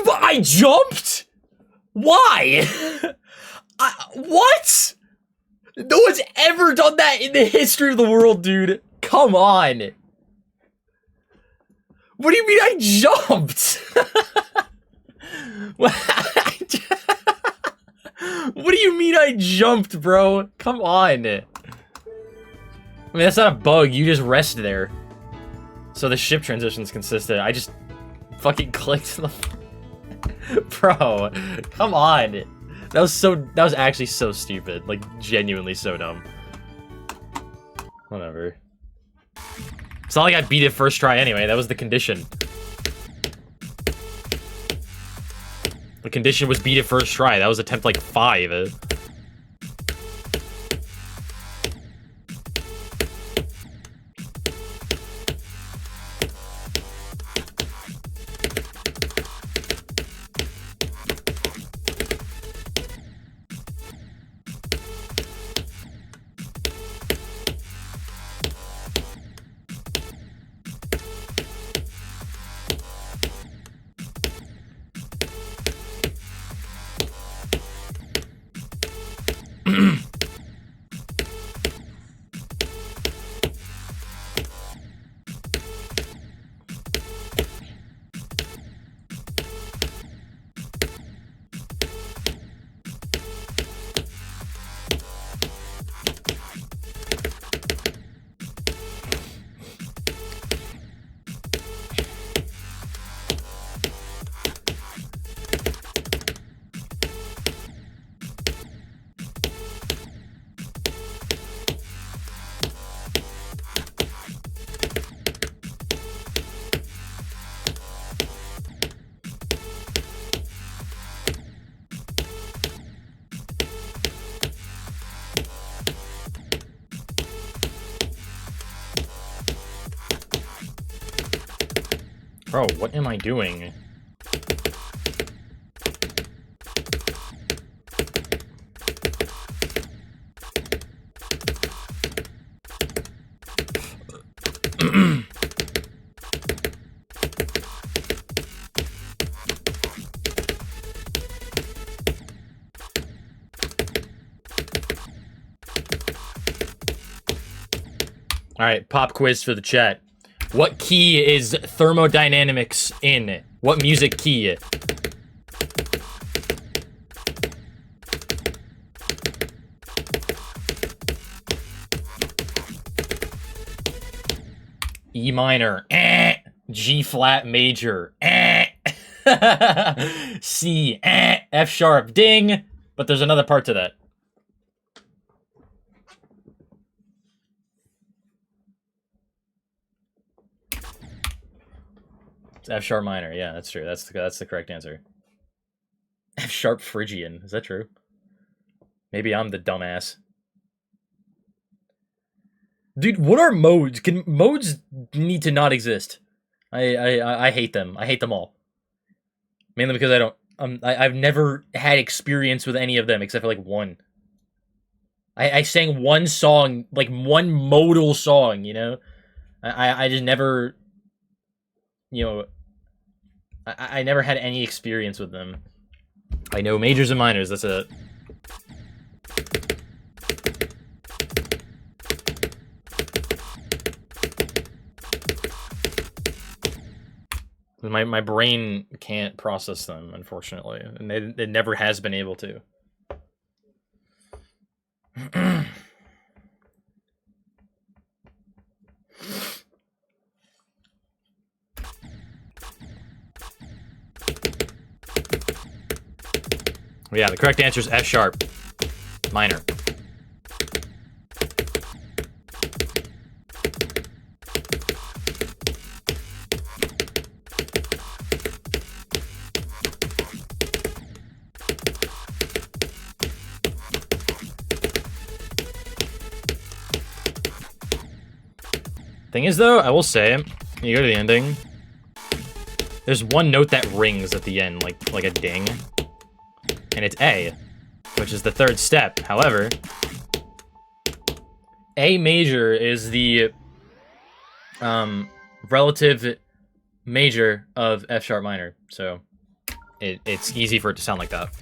I jumped? Why? What? No one's ever done that in the history of the world, dude. Come on. What do you mean I jumped? What do you mean I jumped, bro? Come on. I mean, that's not a bug. You just rest there. So the ship transition's consistent. I just fucking clicked the... Bro, come on. That was actually so stupid. Like, genuinely so dumb. Whatever. It's not like I beat it first try anyway. That was the condition. The condition was beat it first try. That was attempt like 5. Bro, what am I doing? Alright, pop quiz for the chat. What key is thermodynamics in? What music key? E minor. G flat major. C. F sharp. Ding! But there's another part to that. It's F sharp minor. Yeah, that's true. That's the correct answer. F sharp Phrygian. Is that true? Maybe I'm the dumbass. Dude, what are modes? Can modes need to not exist? I hate them. I hate them all. Mainly because I don't. I've never had experience with any of them except for like one. I sang one song, like one modal song, you know. I just never, you know. I never had any experience with them. I know majors and minors. That's it. My brain can't process them, unfortunately, and it never has been able to. Yeah, the correct answer is F sharp minor. Thing is, though, I will say, you go to the ending, there's one note that rings at the end, like a ding, and it's A, which is the third step. However, A major is the relative major of F sharp minor, so it's easy for it to sound like that.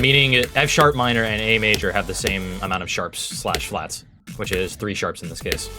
Meaning F sharp minor and A major have the same amount of sharps slash flats, which is 3 sharps in this case.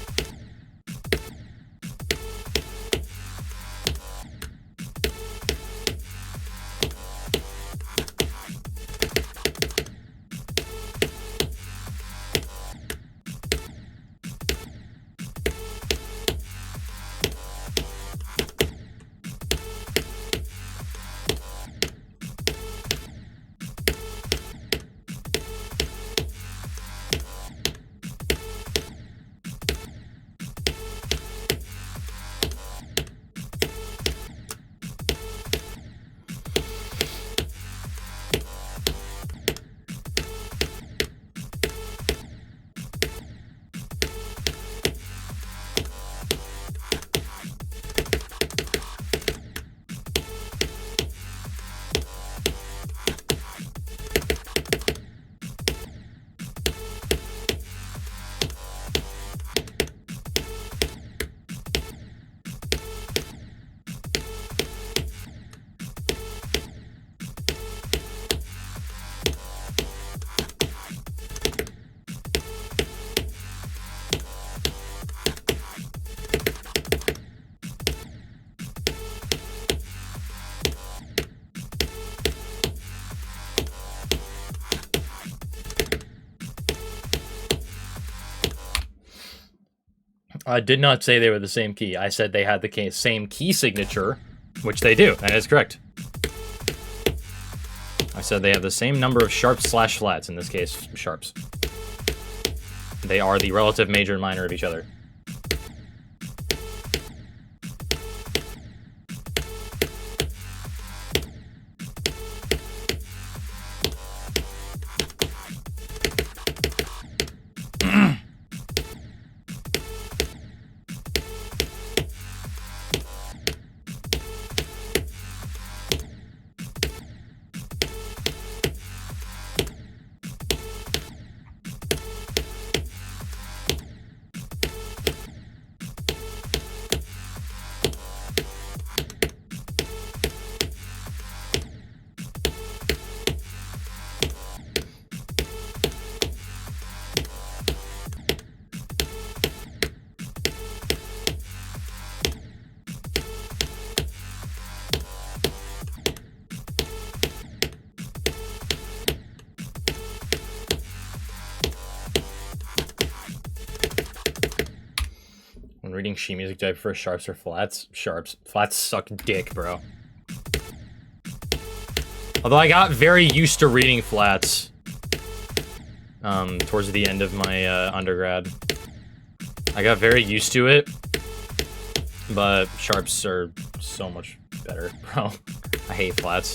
I did not say they were the same key. I said they had the same key signature, which they do. That is correct. I said they have the same number of sharps slash flats, in this case, sharps. They are the relative major and minor of each other. reading sheet music, do I prefer sharps or flats? Sharps. Flats suck dick, bro. Although I got very used to reading flats towards the end of my undergrad. I got very used to it, but sharps are so much better, bro. I hate flats.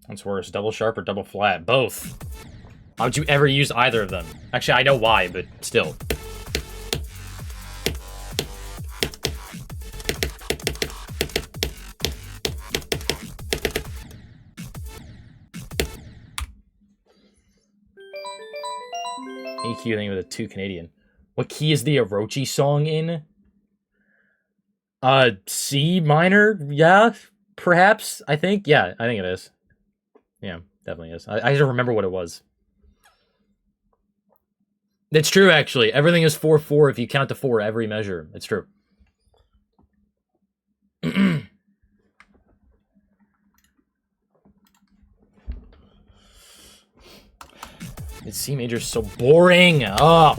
What's worse, double sharp or double flat? Both. Why would you ever use either of them? Actually, I know why, but still. EQ thing with a 2 Canadian. What key is the Orochi song in? C minor? Yeah, perhaps, I think. Yeah, I think it is. Yeah, definitely is. I don't remember what it was. It's true, actually. Everything is 4/4 if you count to 4 every measure. It's true. It's C major is so boring. Oh,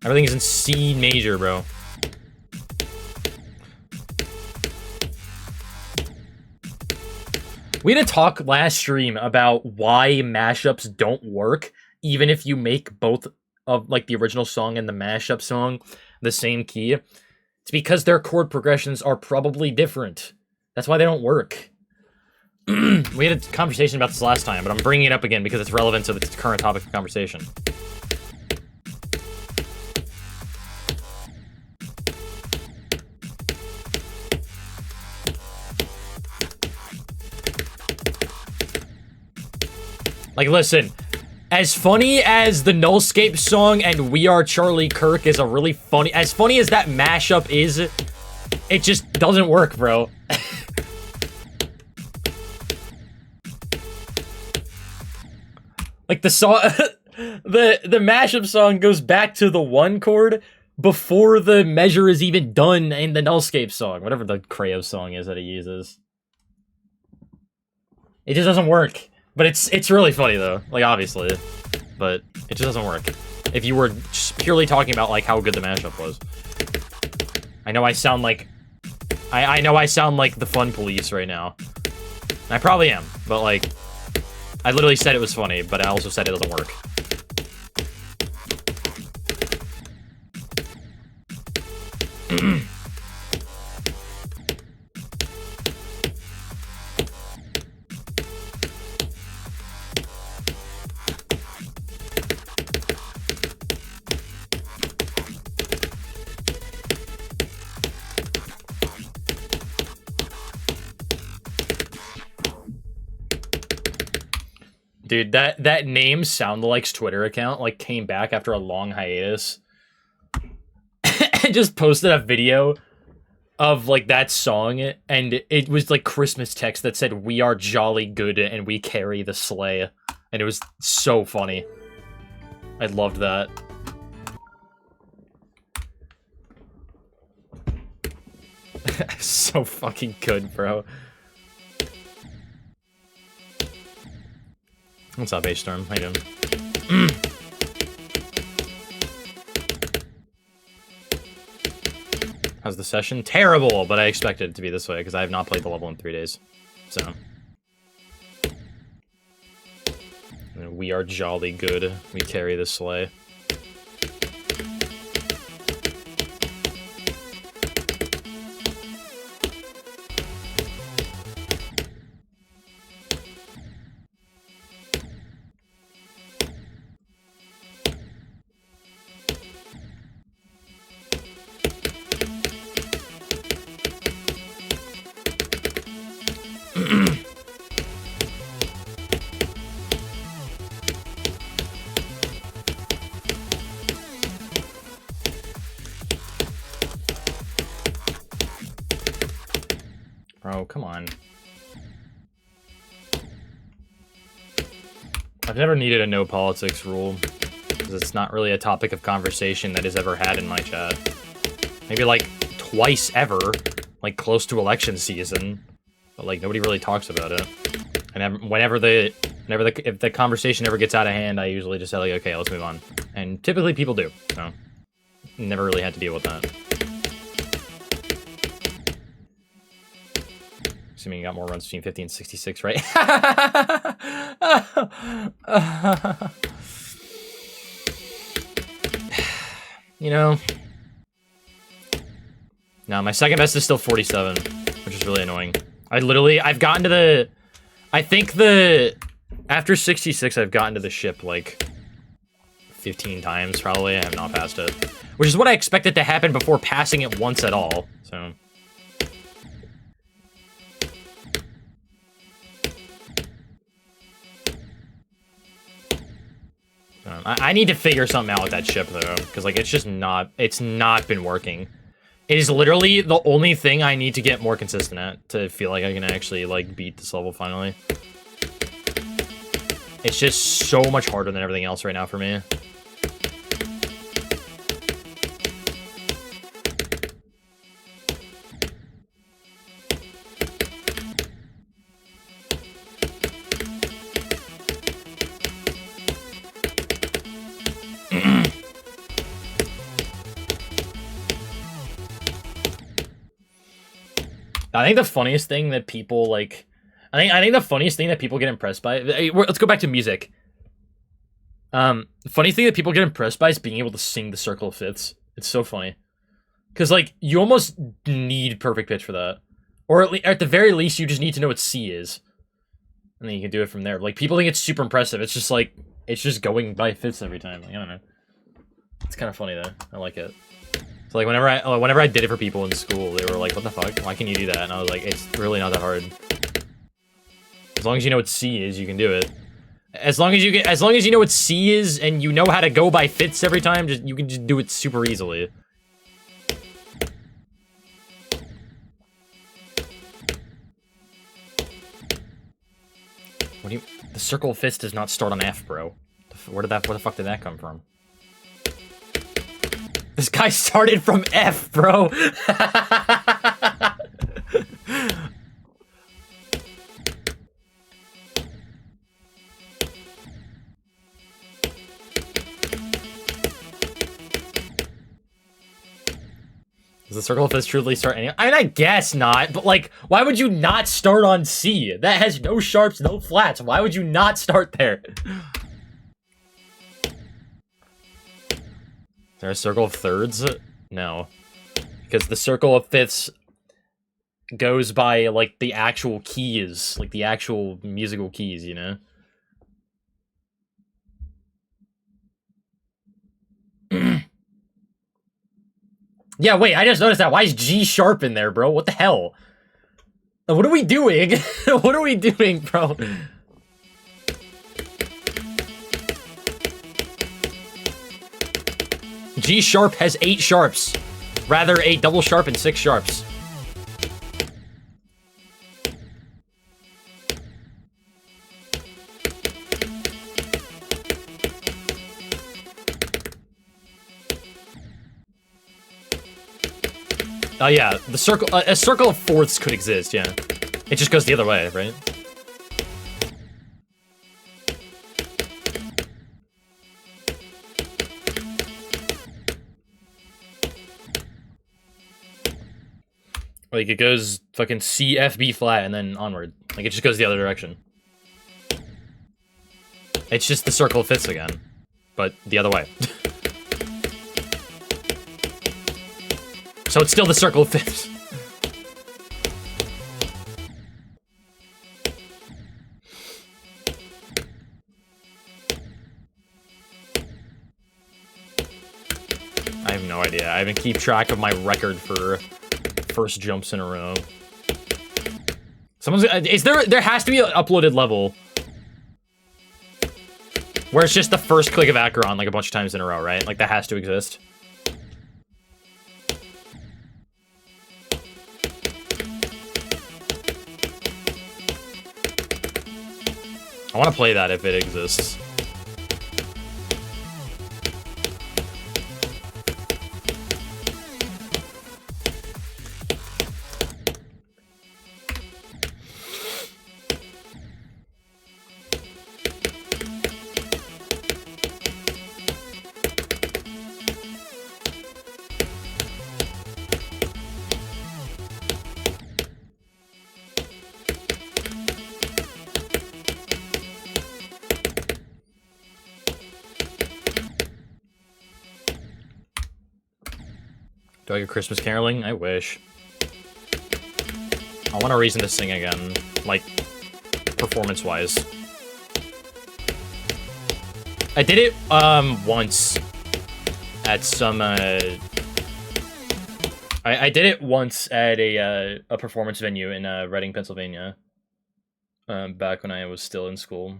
everything is in C major, bro. We had a talk last stream about why mashups don't work, even if you make both of like the original song and the mashup song the same key. It's because their chord progressions are probably different. That's why they don't work. We had a conversation about this last time, but I'm bringing it up again because it's relevant to the current topic of conversation. Like, listen, as funny as the Nullscape song and We Are Charlie Kirk is a really funny... As funny as that mashup is, it just doesn't work, bro. Like, the song... the mashup song goes back to the 1 chord before the measure is even done in the Nullscape song. Whatever the Creo song is that he uses. It just doesn't work. But it's really funny, though. Like, obviously. But it just doesn't work. If you were just purely talking about, like, how good the mashup was. I know I sound like... I know I sound like the fun police right now. I probably am. But, like... I literally said it was funny, but I also said it doesn't work. Dude, that name Soundalikes Twitter account like came back after a long hiatus and just posted a video of like that song, and it was like Christmas text that said "We are jolly good and we carry the sleigh," and it was so funny. I loved that. So fucking good, bro. What's up, H-Storm? How you doing? How's the session? Terrible, but I expected it to be this way because I have not played the level in 3 days. So. And we are jolly good. We carry the sleigh. Bro, come on. I've never needed a no politics rule, because it's not really a topic of conversation that is ever had in my chat. Maybe, like, twice ever, like, close to election season, but, like, nobody really talks about it. And if the conversation ever gets out of hand, I usually just say, like, okay, let's move on. And typically people do, so never really had to deal with that. Assuming you got more runs between 50 and 66, right? You know? No, my second best is still 47, which is really annoying. I've gotten to the... I think after 66, I've gotten to the ship, like, 15 times, probably. I have not passed it. Which is what I expected to happen before passing it once at all, so... I need to figure something out with that ship, though, because, like, it's not been working. It is literally the only thing I need to get more consistent at to feel like I can actually, like, beat this level finally. It's just so much harder than everything else right now for me. I think the funniest thing that people, like... I think the funniest thing that people get impressed by... Let's go back to music. The funniest thing that people get impressed by is being able to sing the Circle of Fifths. It's so funny. Because, like, you almost need perfect pitch for that. Or at the very least, you just need to know what C is. And then you can do it from there. Like, people think it's super impressive. It's just, like... It's just going by fifths every time. Like, I don't know. It's kind of funny, though. I like it. So, like, whenever I did it for people in school, they were like, what the fuck? Why can you do that? And I was like, it's really not that hard. As long as you know what C is, you can do it. As long as you know what C is and you know how to go by fifths every time, you can just do it super easily. The Circle of Fifths does not start on F, bro. Where the fuck did that come from? This guy started from F, bro. Does the Circle of Fifths truly start any? I mean, I guess not, but, like, why would you not start on C? That has no sharps, no flats. Why would you not start there? Is there a Circle of Thirds? No. Because the Circle of Fifths goes by, like, the actual keys. Like, the actual musical keys, you know? Yeah, wait, I just noticed that. Why is G sharp in there, bro? What the hell? What are we doing? What are we doing, bro? G sharp has 8 sharps. Rather, a double sharp and 6 sharps. Oh yeah, a circle of fourths could exist, yeah. It just goes the other way, right? Like, it goes fucking C, F, B flat, and then onward. Like, it just goes the other direction. It's just the Circle of Fifths again, but the other way. So it's still the Circle of Fifths. I have no idea. I haven't keep track of my record for first jumps in a row. There has to be an uploaded level where it's just the first click of Acheron like a bunch of times in a row, right? Like, that has to exist. I want to play that if it exists. Do I get Christmas caroling? I wish. I want a reason to sing again, like, performance-wise. I did it, once at some, I did it once at a performance venue in, Reading, Pennsylvania, back when I was still in school.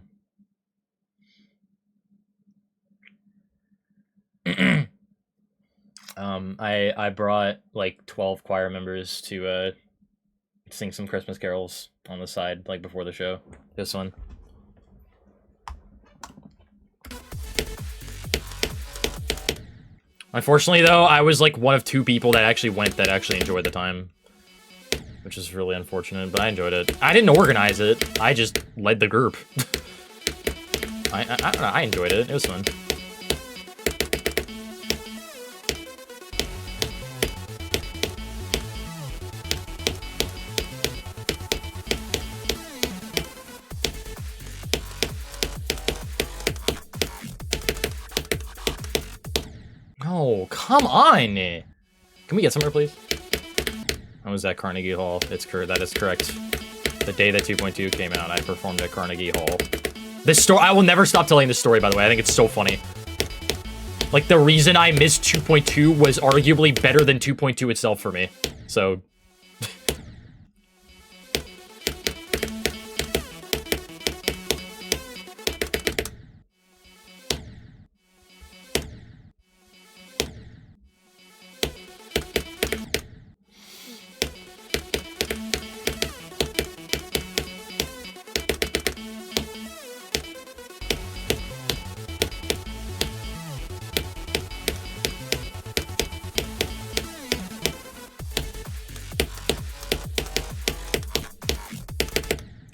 I brought like 12 choir members to sing some Christmas carols on the side, like before the show. This one. Unfortunately, though, I was like one of 2 people that actually went that actually enjoyed the time, which is really unfortunate. But I enjoyed it. I didn't organize it. I just led the group. I don't know. I enjoyed it. It was fun. Oh, come on! Can we get somewhere, please? I was at Carnegie Hall. That is correct. The day that 2.2 came out, I performed at Carnegie Hall. This story, I will never stop telling this story, by the way. I think it's so funny. Like, the reason I missed 2.2 was arguably better than 2.2 itself for me. So...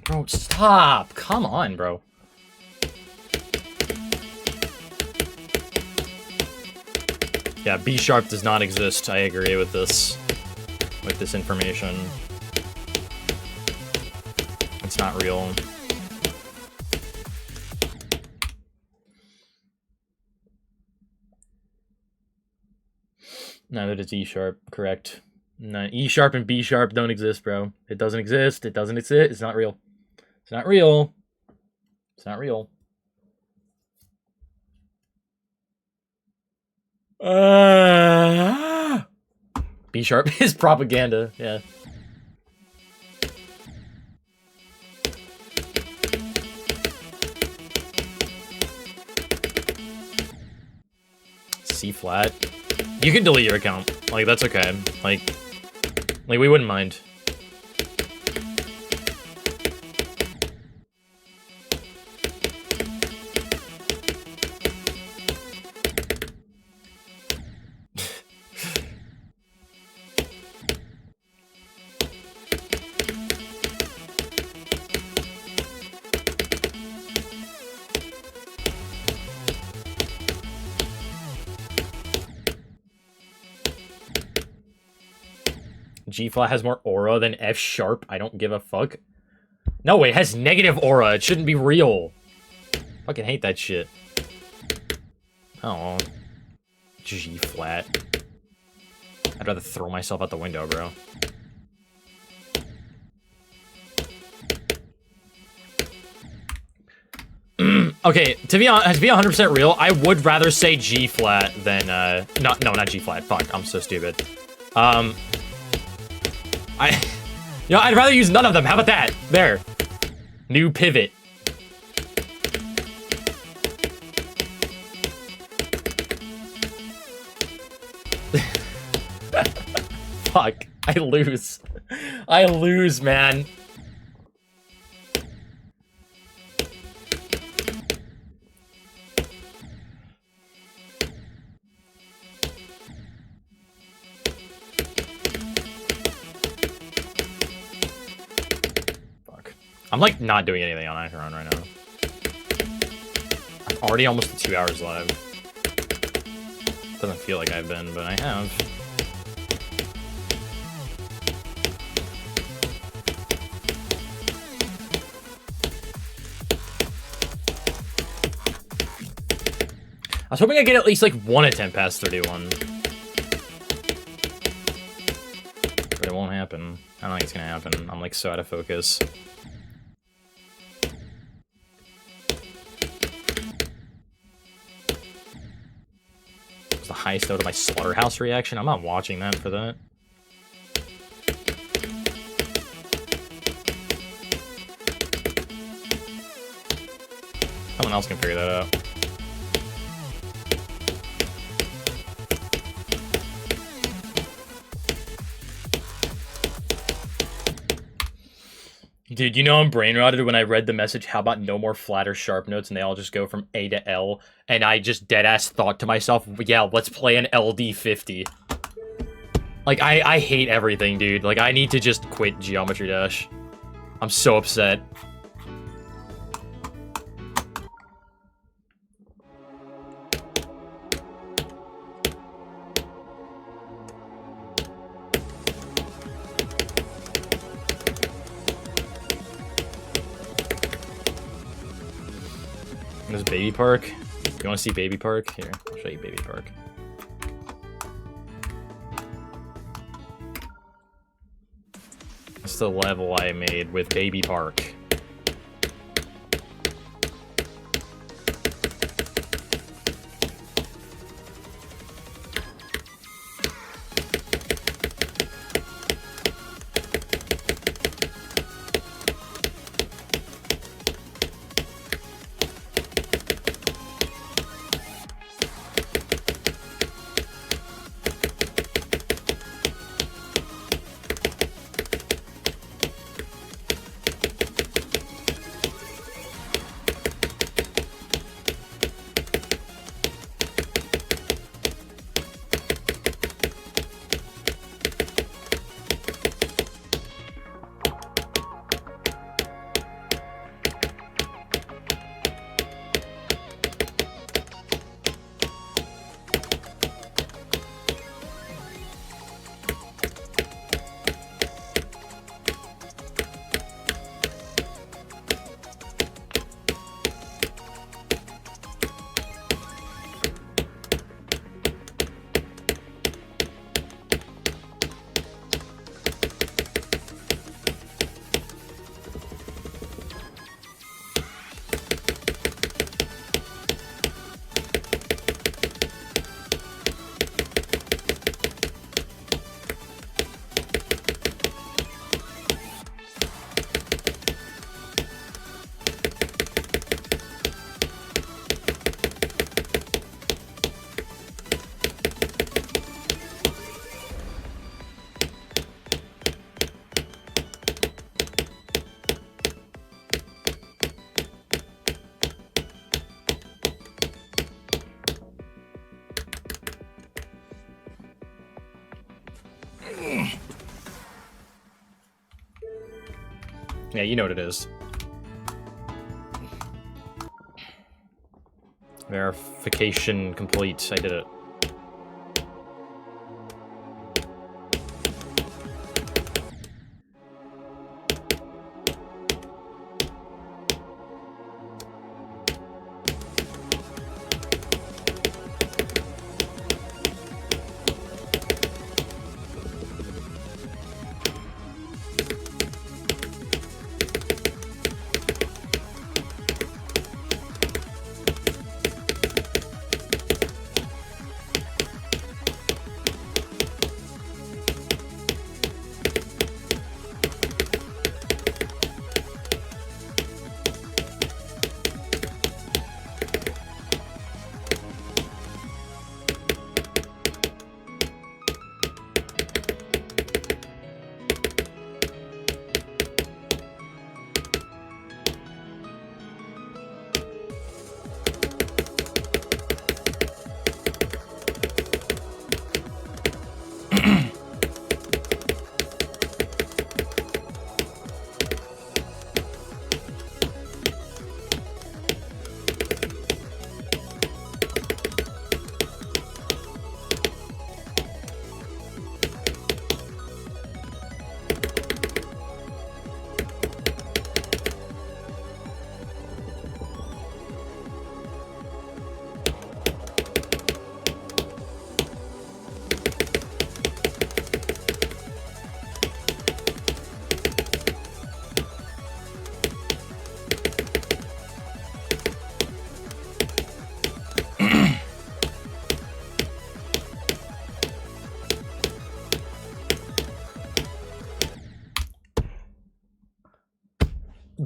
Bro, stop! Come on, bro. Yeah, B sharp does not exist. I agree with this information. It's not real. Neither does E sharp, correct. No, E sharp and B sharp don't exist, bro. It doesn't exist. It doesn't exist. It's not real. It's not real. It's not real. B sharp is propaganda, yeah. C flat. You can delete your account. Like, that's okay. Like we wouldn't mind. G flat has more aura than F sharp. I don't give a fuck. No, it has negative aura. It shouldn't be real. Fucking hate that shit. Oh. G flat. I'd rather throw myself out the window, bro. Okay, to be 100% real, I would rather say G flat than no, not G flat. Fuck, I'm so stupid. You know, I'd rather use none of them. How about that? There. New pivot. Fuck. I lose. I lose, man. I'm like not doing anything on Acheron right now. I'm already almost 2 hours live. Doesn't feel like I've been, but I have. I was hoping I'd get at least like one attempt past 31. But it won't happen. I don't think it's gonna happen. I'm like so out of focus. It's the highest note of my slaughterhouse reaction. I'm not watching that for that. Someone else can figure that out. Dude, you know I'm brain rotted when I read the message, how about no more flat or sharp notes, and they all just go from A to L, and I just deadass thought to myself, yeah, let's play an LD50. Like, I hate everything, dude. Like, I need to just quit Geometry Dash. I'm so upset. There's Baby Park. You want to see Baby Park? Here, I'll show you Baby Park. That's the level I made with Baby Park. Yeah, you know what it is. Verification complete. I did it.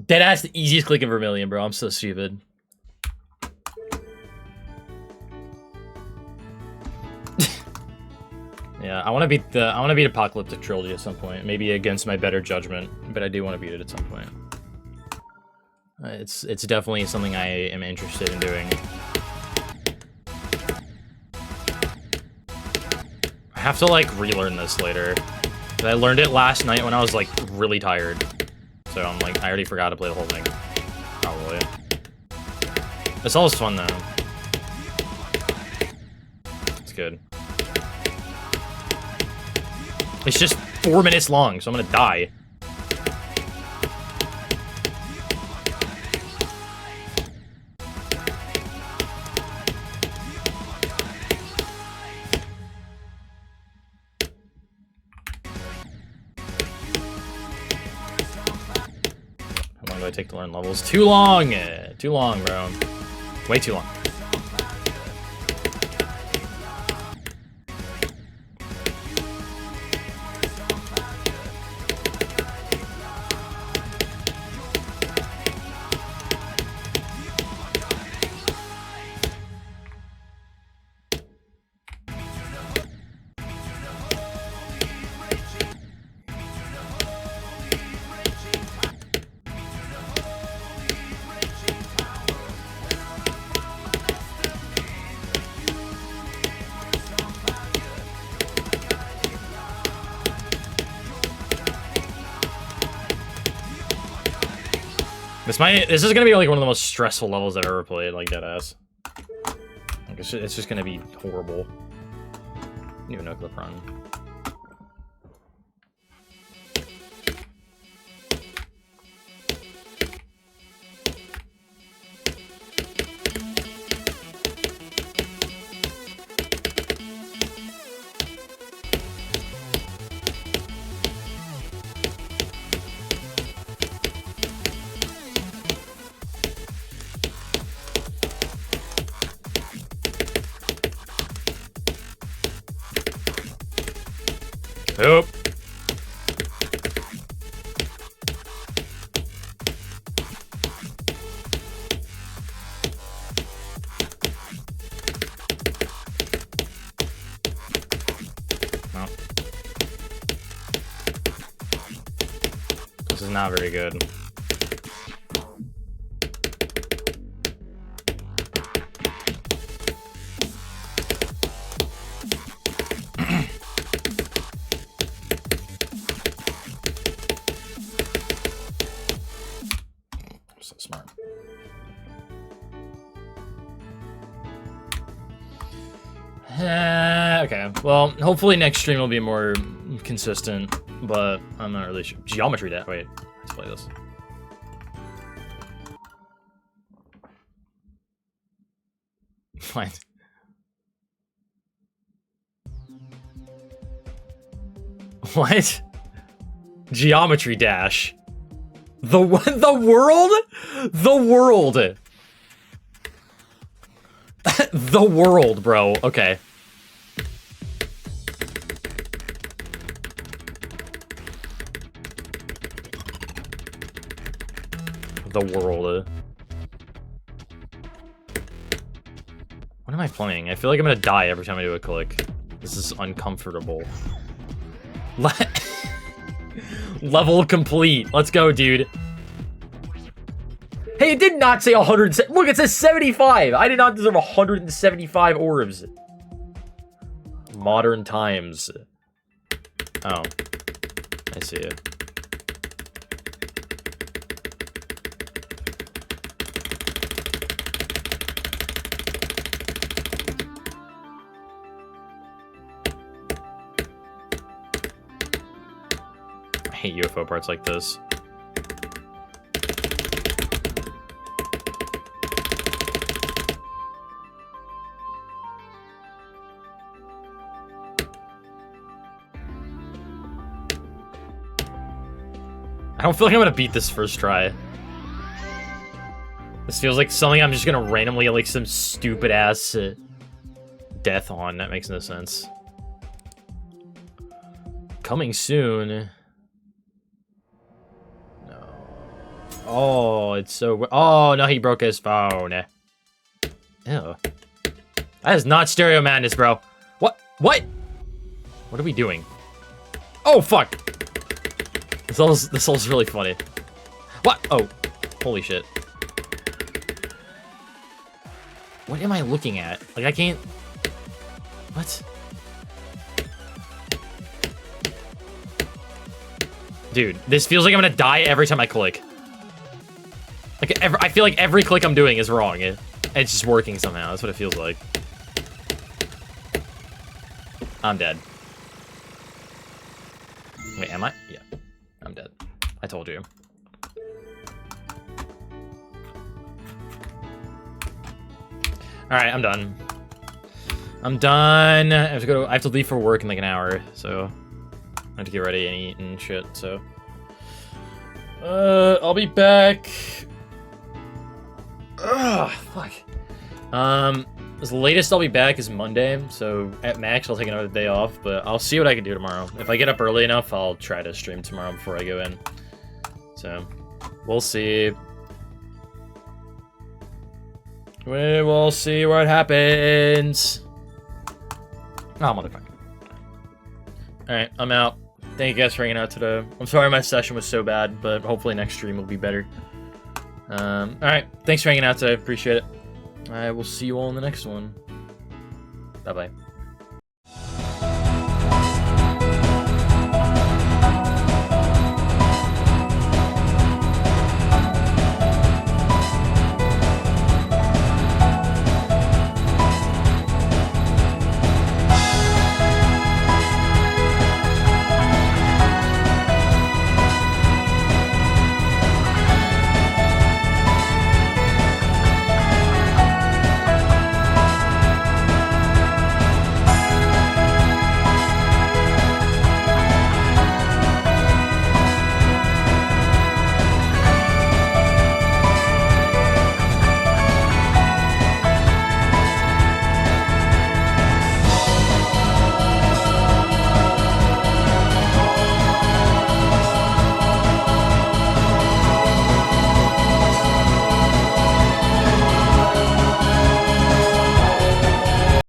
Deadass the easiest click in Vermilion, bro. I'm so stupid. Yeah, I want to beat Apocalyptic Trilogy at some point. Maybe against my better judgment, but I do want to beat it at some point. It's definitely something I am interested in doing. I have to like relearn this later. I learned it last night when I was like really tired. So I'm like, I already forgot to play the whole thing. Probably. It's always fun though. It's good. It's just 4 minutes long, so I'm gonna die. How long do I take to learn levels? Too long! Too long, bro. Way too long. This is gonna be like one of the most stressful levels I've ever played, like deadass. Like it's just gonna be horrible. I don't even know clip run. Nope. No. This is not very good. So smart. Okay, well, hopefully next stream will be more consistent, but I'm not really sure. Geometry Dash. Wait, let's play this. What? What? Geometry Dash. The world? The world! The world, bro. Okay. The world. What am I playing? I feel like I'm gonna die every time I do a click. This is uncomfortable. Level complete. Let's go, dude. Hey, it did not say 100. Look, it says 75. I did not deserve 175 orbs. Modern times. Oh. I see it. I hate UFO parts like this. I don't feel like I'm gonna beat this first try. This feels like something I'm just gonna randomly get like some stupid ass death on. That makes no sense. Coming soon. No. Oh, it's so... Oh, no, he broke his phone. Ew. That is not stereo madness, bro. What? What? What are we doing? Oh, fuck. This all's really funny. What? Oh, holy shit. What am I looking at? Like, I can't... What? Dude, this feels like I'm gonna die every time I click. Like, I feel like every click I'm doing is wrong. It's just working somehow. That's what it feels like. I'm dead. Wait, am I? Yeah. I'm dead. I told you. Alright, I'm done. I'm done. I have to leave for work in like an hour, so I have to get ready and eat and shit, so. I'll be back. Ugh, fuck. The latest I'll be back is Monday, so at max I'll take another day off, but I'll see what I can do tomorrow. If I get up early enough, I'll try to stream tomorrow before I go in. So, we'll see. We will see what happens. Oh, motherfucker. Alright, I'm out. Thank you guys for hanging out today. I'm sorry my session was so bad, but hopefully next stream will be better. Alright, thanks for hanging out today. Appreciate it. I will see you all in the next one. Bye-bye.